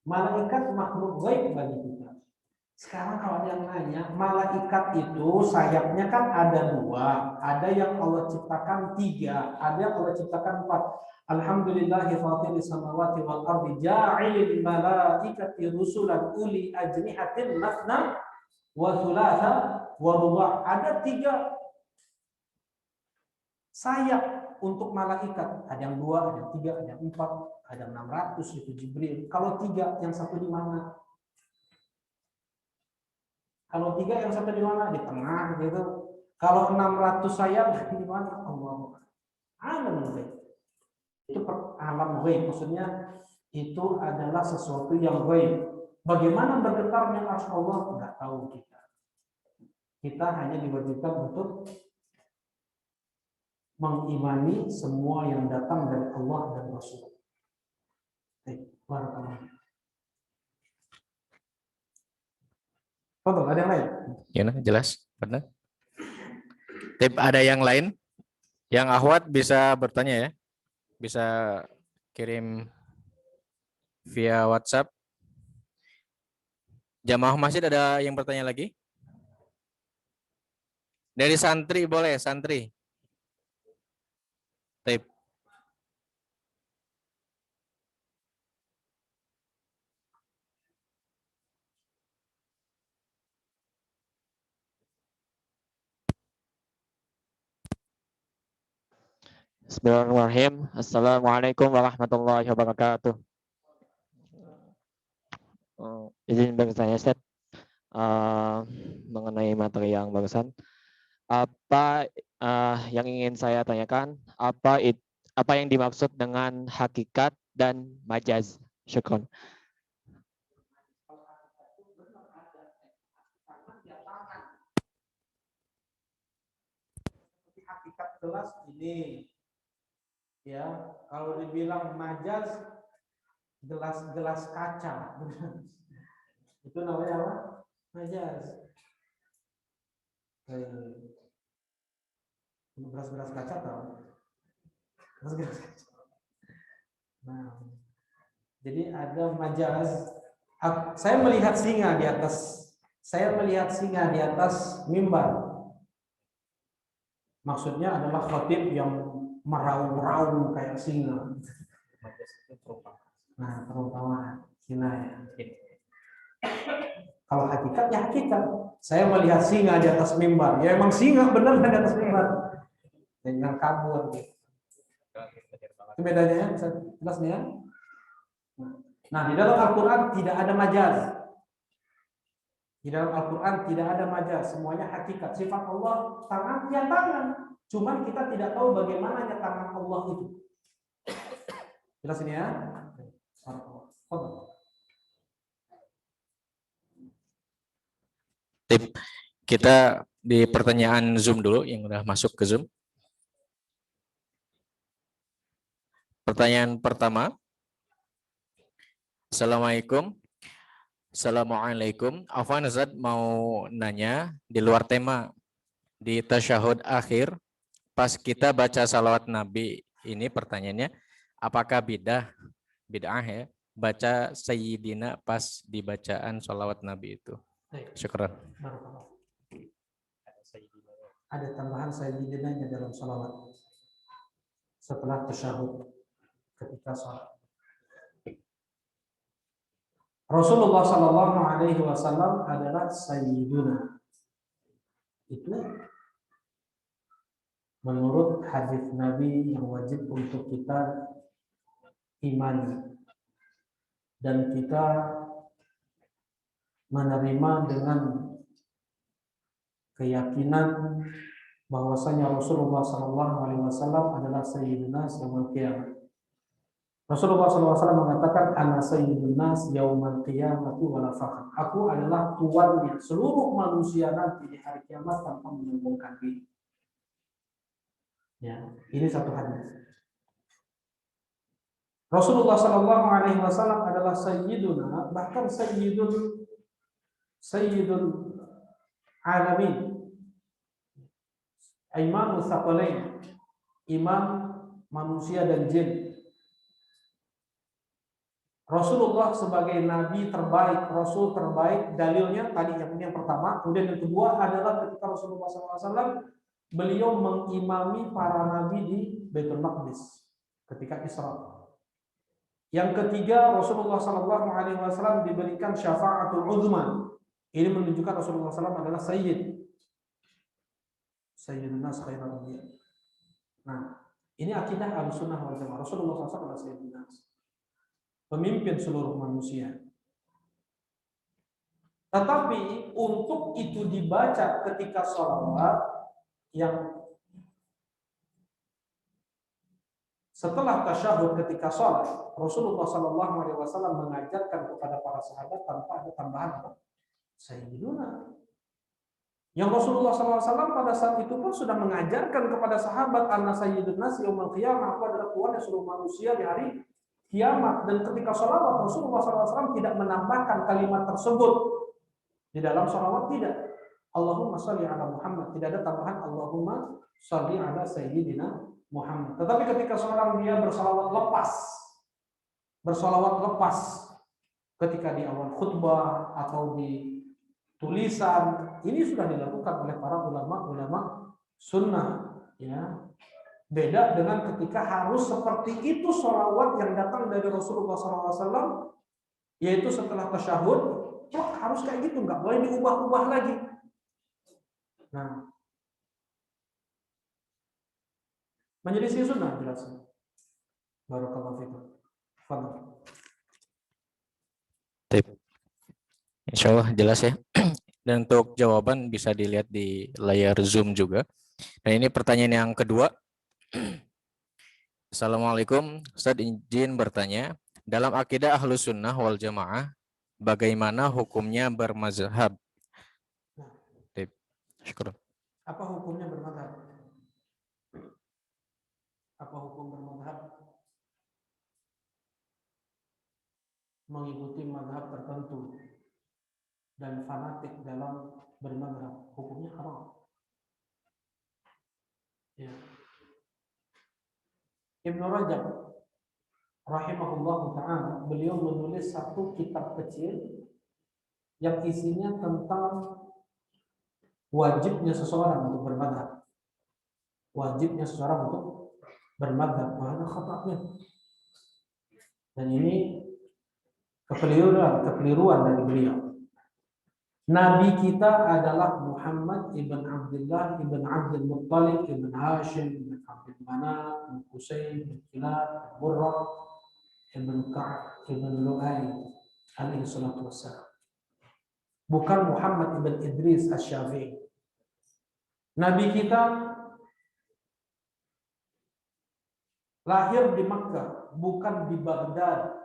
Malaikat makhluk ghaib bagi kita. Sekarang kalau ada yang nanya, malaikat itu sayapnya kan ada dua, ada yang Allah ciptakan tiga, ada yang Allah ciptakan empat. Alhamdulillahi fatiris samawati wal ardi ja'ilil malaikati rusulan uli ajnihatin masna wa thulatha wa ruba'. Ada tiga sayap untuk malaikat. Ada yang dua, ada yang tiga, ada yang empat, ada yang 600 itu Jibril. Kalau tiga, yang satu di mana? Kalau tiga yang satu di mana? Di tengah gitu. Kalau 600 sayap di mana? Allah. Alam ghaib. Itu alam ghaib. Maksudnya itu adalah sesuatu yang ghaib. Bagaimana bergetarnya arsy Allah? Enggak tahu kita. Kita hanya diwajibkan untuk mengimani semua yang datang dari Allah dan Rasul. Barakallahu. Betul, ada yang lain? Ya, jelas, benar. Tip ada yang lain? Yang akhwat bisa bertanya ya. Bisa kirim via WhatsApp. Jamaah masjid ada yang bertanya lagi? Dari santri boleh, santri. Tip. Bismillahirrahmanirrahim. Assalamualaikum warahmatullahi wabarakatuh. Izin bertanya, Ustaz, mengenai materi yang barusan. Apa yang ingin saya tanyakan? Apa yang dimaksud dengan hakikat dan majaz? Syukron. Hakikat gelas ini, Ya, kalau dibilang majaz, gelas-gelas kaca. Itu namanya apa? Majaz. Beras-beras kaca tahu? Beras-beras kaca. Nah, jadi ada majaz. Saya melihat singa di atas. Saya melihat singa di atas mimbar. Maksudnya adalah khatib yang meraung-raung kayak singa. Nah, perumpamaan singa ya. Kalau hakikat ya hakikat. Saya melihat singa di atas mimbar. Ya emang singa benar di atas mimbar. Dengan kabur. Itu bedanya ya, bisa jelas nih ya. Nah, di dalam Al-Quran tidak ada majaz. Di dalam Al-Quran tidak ada majaz. Semuanya hakikat. Sifat Allah tangan, ya tangan. Cuman kita tidak tahu bagaimana tangan Allah itu. Jelas ini ya. Tip. Kita di pertanyaan Zoom dulu yang udah masuk ke Zoom. Pertanyaan pertama. Assalamualaikum. Assalamualaikum. Afwan Ustaz mau nanya di luar tema. Di tasyahud akhir, pas kita baca salawat Nabi, ini pertanyaannya, apakah bid'ah ya, baca Sayyidina pas di bacaan salawat Nabi itu? Syukran. Ada tambahan Sayyidina dalam salawat setelah tasyahud ketika salat. Rasulullah Shallallahu Alaihi Wasallam adalah Sayyiduna. Itu menurut hadis Nabi yang wajib untuk kita imani dan kita menerima dengan keyakinan bahwasanya Rasulullah Shallallahu Alaihi Wasallam adalah Sayyiduna yaumul qiyamah. Rasulullah SAW mengatakan, Ana Sayyidun Nas yaumal qiyamati wala fakhr. Aku adalah tuannya seluruh manusia nanti di hari kiamat tanpa menyombongkan diri. Ya, ini satu hadis. Rasulullah Shallallahu Alaihi Wasallam adalah Sayyiduna, bahkan Sayyidun alamin, Imam Tsaqalain, imam manusia dan jin. Rasulullah sebagai nabi terbaik, rasul terbaik, dalilnya tadi yang pertama, kemudian yang kedua adalah ketika Rasulullah SAW beliau mengimami para nabi di Baitul Maqdis ketika Isra. Yang ketiga, Rasulullah SAW diberikan syafaatul uzma. Ini menunjukkan Rasulullah SAW adalah Sayyidun Nas khairul anbiya. Nah, ini akidah Ahlussunnah wal Jamaah. Rasulullah SAW adalah Sayyidun Nas, pemimpin seluruh manusia. Tetapi untuk itu dibaca ketika sholawat yang setelah tasyahud ketika sholat, Rasulullah SAW mengajarkan kepada para sahabat tanpa ada tambahan apa? Sayyiduna. Yang Rasulullah SAW pada saat itu pun sudah mengajarkan kepada sahabat, Anna Sayyidun Nas yaumul qiyamah, aku adalah Tuhan yang seluruh manusia di hari kiamat. Dan ketika sholawat Rasulullah SAW tidak menambahkan kalimat tersebut di dalam sholawat, tidak. Allahumma sholli ala Muhammad, tidak ada tambahan Allahumma sholli ala Sayyidina Muhammad. Tetapi ketika seorang dia bersolawat lepas ketika di awal khutbah atau di tulisan, ini sudah dilakukan oleh para ulama sunnah, ya. Beda dengan ketika harus seperti itu sholawat yang datang dari Rasulullah SAW, yaitu setelah tasyahud, harus kayak gitu, nggak boleh diubah-ubah lagi. Nah, menyelisih sunnah jelasnya. Barakallahu fikum. Fadhil. Insyaallah jelas ya. Dan untuk jawaban bisa dilihat di layar Zoom juga. Dan ini pertanyaan yang kedua. Assalamualaikum, Ustaz izin bertanya. Dalam akidah Ahlus Sunnah wal Jamaah, bagaimana hukumnya bermazhab? Apa hukumnya bermazhab? Apa hukum bermazhab? mengikuti mazhab tertentu dan fanatik dalam bermazhab, hukumnya haram. Ya. Ibnu Rajab rahimahullah ta'ala, beliau menulis satu kitab kecil yang isinya tentang wajibnya seseorang untuk bermadzhab. Wajibnya seseorang untuk bermadzhab, mana khata'nya. Dan ini kekeliruan dari beliau. Nabi kita adalah Muhammad ibn Abdullah ibn Abdul Muttalib ibn Hashim ibn Abdul Manaf ibn Husain ibn Kilab ibn Murrah ibn Ka'ab ibn Lu'ay alaihi salatu wassalam. Bukan Muhammad ibn Idris Asy-Syafi'i. Nabi kita lahir di Makkah, bukan di Baghdad,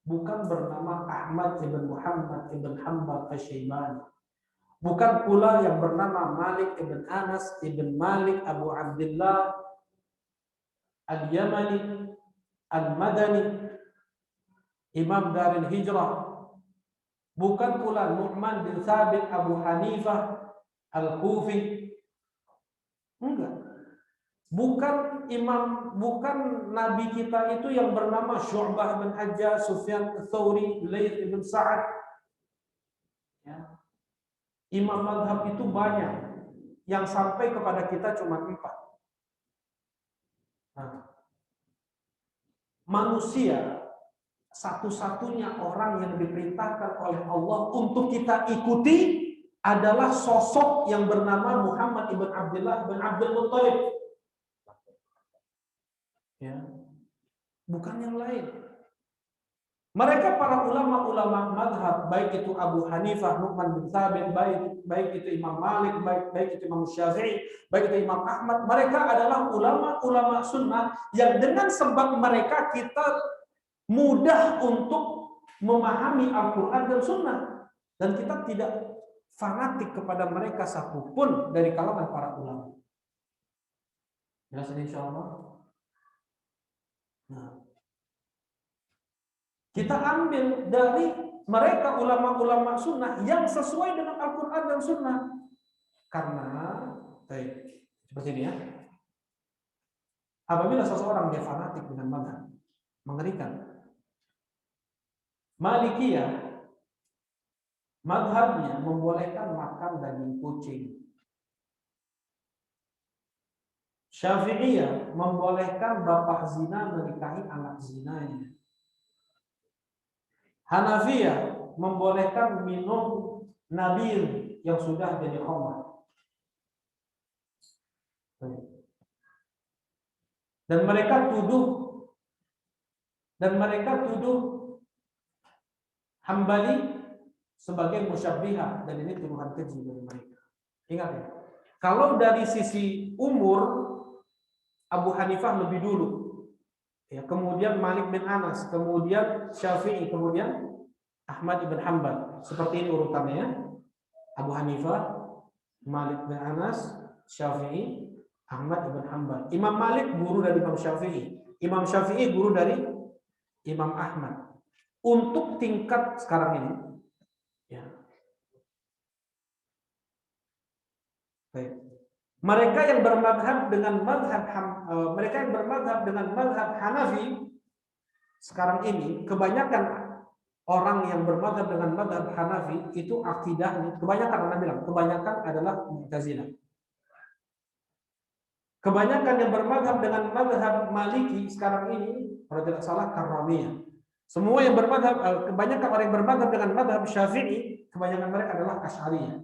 bukan bernama Ahmad ibn Muhammad ibn Hanbal Asy-Syaibani, bukan pula yang bernama Malik ibn Anas ibn Malik Abu Abdullah Al-Yamani Al-Madani Imam Darul Hijrah, bukan pula Nu'man bin Thabit Abu Hanifah Al-Kufi. Enggak. Bukan Nabi kita itu yang bernama Syu'bah bin Hajjaj, Sufyan Ats-Tsauri, Laits bin Sa'ad. Ya. Imam mazhab itu banyak, yang sampai kepada kita cuma 4. Nah, manusia satu-satunya orang yang diperintahkan oleh Allah untuk kita ikuti adalah sosok yang bernama Muhammad ibn Abdullah ibn Abdul Muttalib. Ya. Bukan yang lain. Mereka para ulama-ulama mazhab, baik itu Abu Hanifah, Nu'man bin Thabit, baik itu Imam Malik, baik itu Imam Syafi'i, baik itu Imam Ahmad, mereka adalah ulama-ulama sunnah yang dengan sebab mereka kita mudah untuk memahami Al-Quran dan Sunnah, dan kita tidak fanatik kepada mereka satupun dari kalangan para ulama. Jelas insyaallah. Nah, kita ambil dari mereka ulama-ulama sunnah yang sesuai dengan Al-Quran dan Sunnah. Karena seperti ini ya, apabila seseorang dia fanatik dengan mazhab, mengerikan. Malikiyah mazhabnya membolehkan makan daging kucing. Syafi'iyah membolehkan bapak zina menikahi anak zinanya. Hanafiyah membolehkan minum nabir yang sudah jadi khamar. Dan mereka tuduh Hambali sebagai musyabbihah, dan ini tuduhan keji dari mereka. Ingat ya, kalau dari sisi umur Abu Hanifah lebih dulu, ya, kemudian Malik bin Anas, kemudian Syafi'i, kemudian Ahmad ibn Hanbal. Seperti ini urutannya ya. Abu Hanifah, Malik bin Anas, Syafi'i, Ahmad ibn Hanbal. Imam Malik guru dari Imam Syafi'i, Imam Syafi'i guru dari Imam Ahmad. Untuk tingkat sekarang ini, ya, baik. Mereka yang bermadhab dengan madhab Hanafi sekarang ini, kebanyakan orang yang bermadhab dengan madhab Hanafi itu akidahnya, kebanyakan adalah Mu'tazilah. Kebanyakan yang bermadhab dengan madhab Maliki sekarang ini, kalau tidak salah, Karramiyah. Semua yang kebanyakan orang yang bermadhab dengan madhab Syafi'i, kebanyakan mereka adalah Asy'ariyah.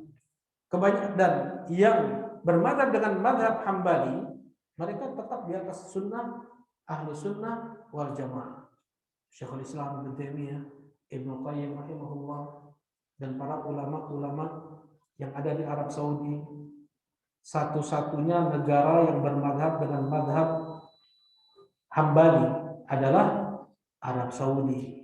Dan yang bermadhab dengan madhab Hambali, mereka tetap di atas sunnah, ahlu sunnah wal jamaah. Syekhul Islam Ibnu Taimiyah, Ibnu Qayyim rahimahullah, dan para ulama-ulama yang ada di Arab Saudi. Satu-satunya negara yang bermadhab dengan madhab Hambali adalah Arab Saudi.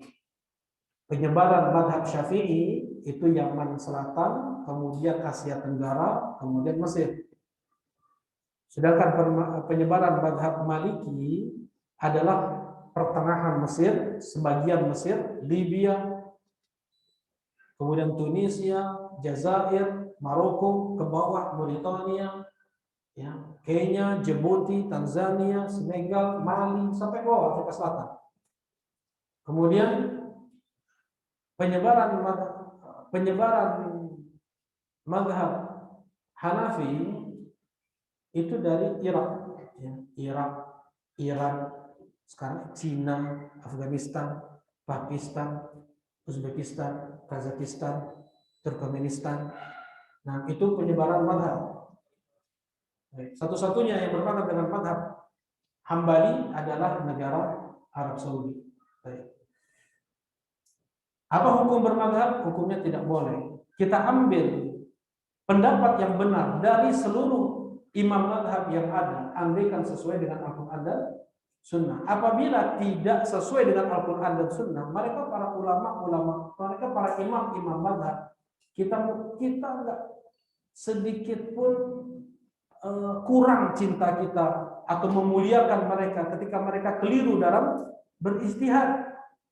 Penyebaran madhab Syafi'i itu Yaman Selatan, kemudian Asia Tenggara, kemudian Mesir. Sedangkan penyebaran madhab Maliki adalah pertengahan Mesir, sebagian Mesir, Libya, kemudian Tunisia, Jazair, Maroko, ke bawah Mauritania, ya, Kenya, Djibouti, Tanzania, Senegal, Mali, sampai bawah Afrika Selatan. Kemudian penyebaran mazhab Hanafi itu dari Irak, ya, Irak, Iran, sekarang Cina, Afghanistan, Pakistan, Uzbekistan, Kazakhstan, Turkmenistan. Nah, itu penyebaran mazhab. Satu-satunya yang bermadhab dengan mazhab Hambali adalah negara Arab Saudi. Apa hukum bermadhab? Hukumnya tidak boleh. Kita ambil pendapat yang benar dari seluruh imam madhab yang ada, andaikan sesuai dengan Al-Quran dan Sunnah. Apabila tidak sesuai dengan Al-Quran dan Sunnah, mereka para ulama-ulama, mereka para imam-imam madhab, kita nggak sedikit pun kurang cinta kita atau memuliakan mereka ketika mereka keliru dalam beristihad.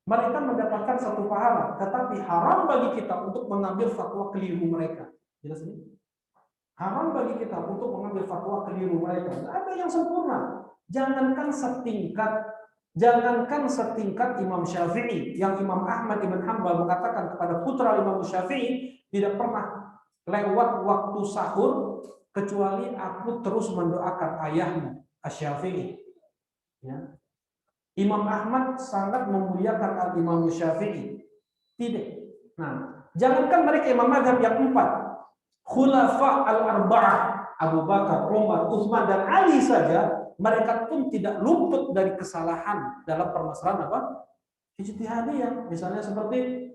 Mereka mendapatkan satu pahala, tetapi haram bagi kita untuk mengambil fatwa keliru mereka. Jelas ini? Haram bagi kita untuk mengambil fatwa keliru mereka. Tidak ada yang sempurna. Jangankan setingkat Imam Syafi'i, yang Imam Ahmad ibn Hanbal mengatakan kepada putra Imam Syafi'i, tidak pernah lewat waktu sahur kecuali aku terus mendoakan ayahmu Asy-Syafi'i. Ya. Imam Ahmad sangat memuliakan Al-Imam Syafi'i. Tidak. Nah, jangankan mereka imam mazhab yang 4, Khulafa al-Arba'ah, Abu Bakar, Umar, Utsman dan Ali saja, mereka pun tidak luput dari kesalahan dalam permasalahan apa? Ijtihadiyah. Misalnya seperti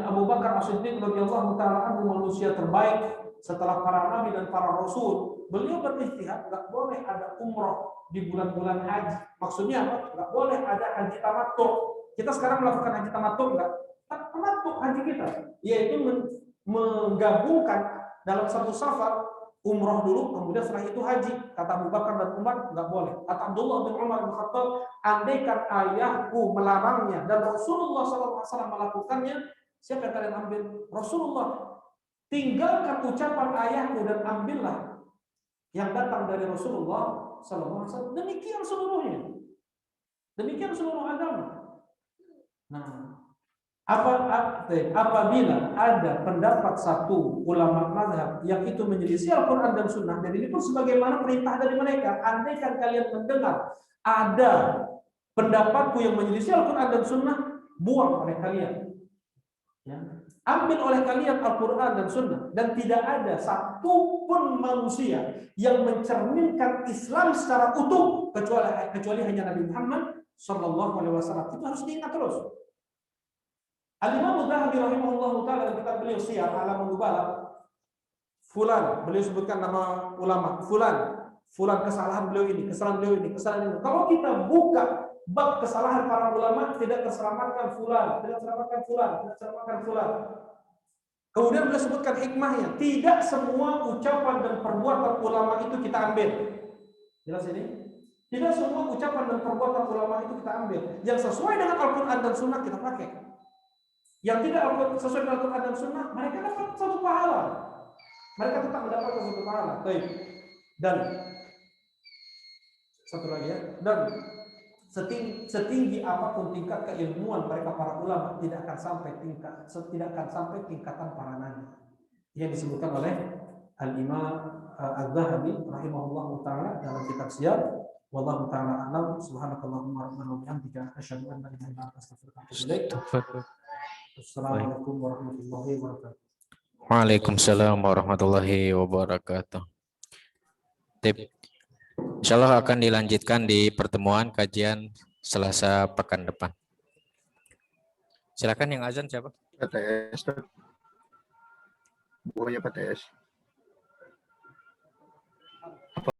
Abu Bakar As-Siddiq radhiyallahu taala anhu, manusia terbaik setelah para nabi dan para rasul. Beliau berijtihad, enggak boleh ada umroh di bulan-bulan haji. Maksudnya apa? Enggak boleh ada haji tamattu. Kita sekarang melakukan haji tamattu enggak? Tamattu haji kita, yaitu menggabungkan dalam satu safar, umroh dulu, kemudian setelah itu haji. Kata Abu Bakar dan Umar, enggak boleh. Kata Abdullah bin Umar bin Khattab, andaikan ayahku melarangnya dan Rasulullah SAW melakukannya, siapa yang kalian ambil? Rasulullah. Tinggalkan ucapan ayahku dan ambillah yang datang dari Rasulullah SAW. Demikian seluruhnya. Demikian seluruh agama. Nah, apabila ada pendapat satu ulama mazhab yang itu menyelisih Al-Quran dan Sunnah, dan ini pun sebagaimana perintah dari mereka, andaikan kalian mendengar ada pendapatku yang menyelisih Al-Quran dan Sunnah, buang oleh kalian. Ya. Ambil oleh kalian Al-Quran dan Sunnah, dan tidak ada satupun manusia yang mencerminkan Islam secara utuh kecuali hanya Nabi Muhammad SAW. Itu harus diingat terus. Al-Imam Adz-Dzahabi rahimahullahu taala dalam kitab beliau Siyar A'lamun Nubala, fulan, beliau sebutkan nama ulama, fulan kesalahan beliau ini, kesalahan beliau ini, kesalahan ini. Kalau kita buka bab kesalahan para ulama, tidak terselamatkan fulan, tidak terselamatkan fulan, tidak terselamatkan fulan. Kemudian beliau sebutkan hikmahnya, tidak semua ucapan dan perbuatan ulama itu kita ambil. Jelas ini? Tidak semua ucapan dan perbuatan ulama itu kita ambil. Yang sesuai dengan Al-Quran dan Sunnah kita pakai. Yang tidak sesuai dengan Al-Quran dan Sunnah, mereka dapat satu pahala. Mereka tetap mendapatkan satu pahala. Baik. Dan satu lagi ya. Dan setinggi apapun tingkat keilmuan mereka para ulama, tidak akan sampai tingkatan para nabi. Yang disebutkan oleh Al-Imam Adz-Dzahabi rahimahullahu taala dalam kitab Siyar. Wallahu taala a'lam. Subhanakallahumma wa bihamdika asyhadu an la ilaha illa anta astaghfiruka wa atubu ilaik. Assalamualaikum warahmatullahi wabarakatuh. Waalaikumsalam warahmatullahi wabarakatuh. Insyaallah akan dilanjutkan di pertemuan kajian Selasa pekan depan. Silakan yang azan siapa? PTS. Bukannya PTS.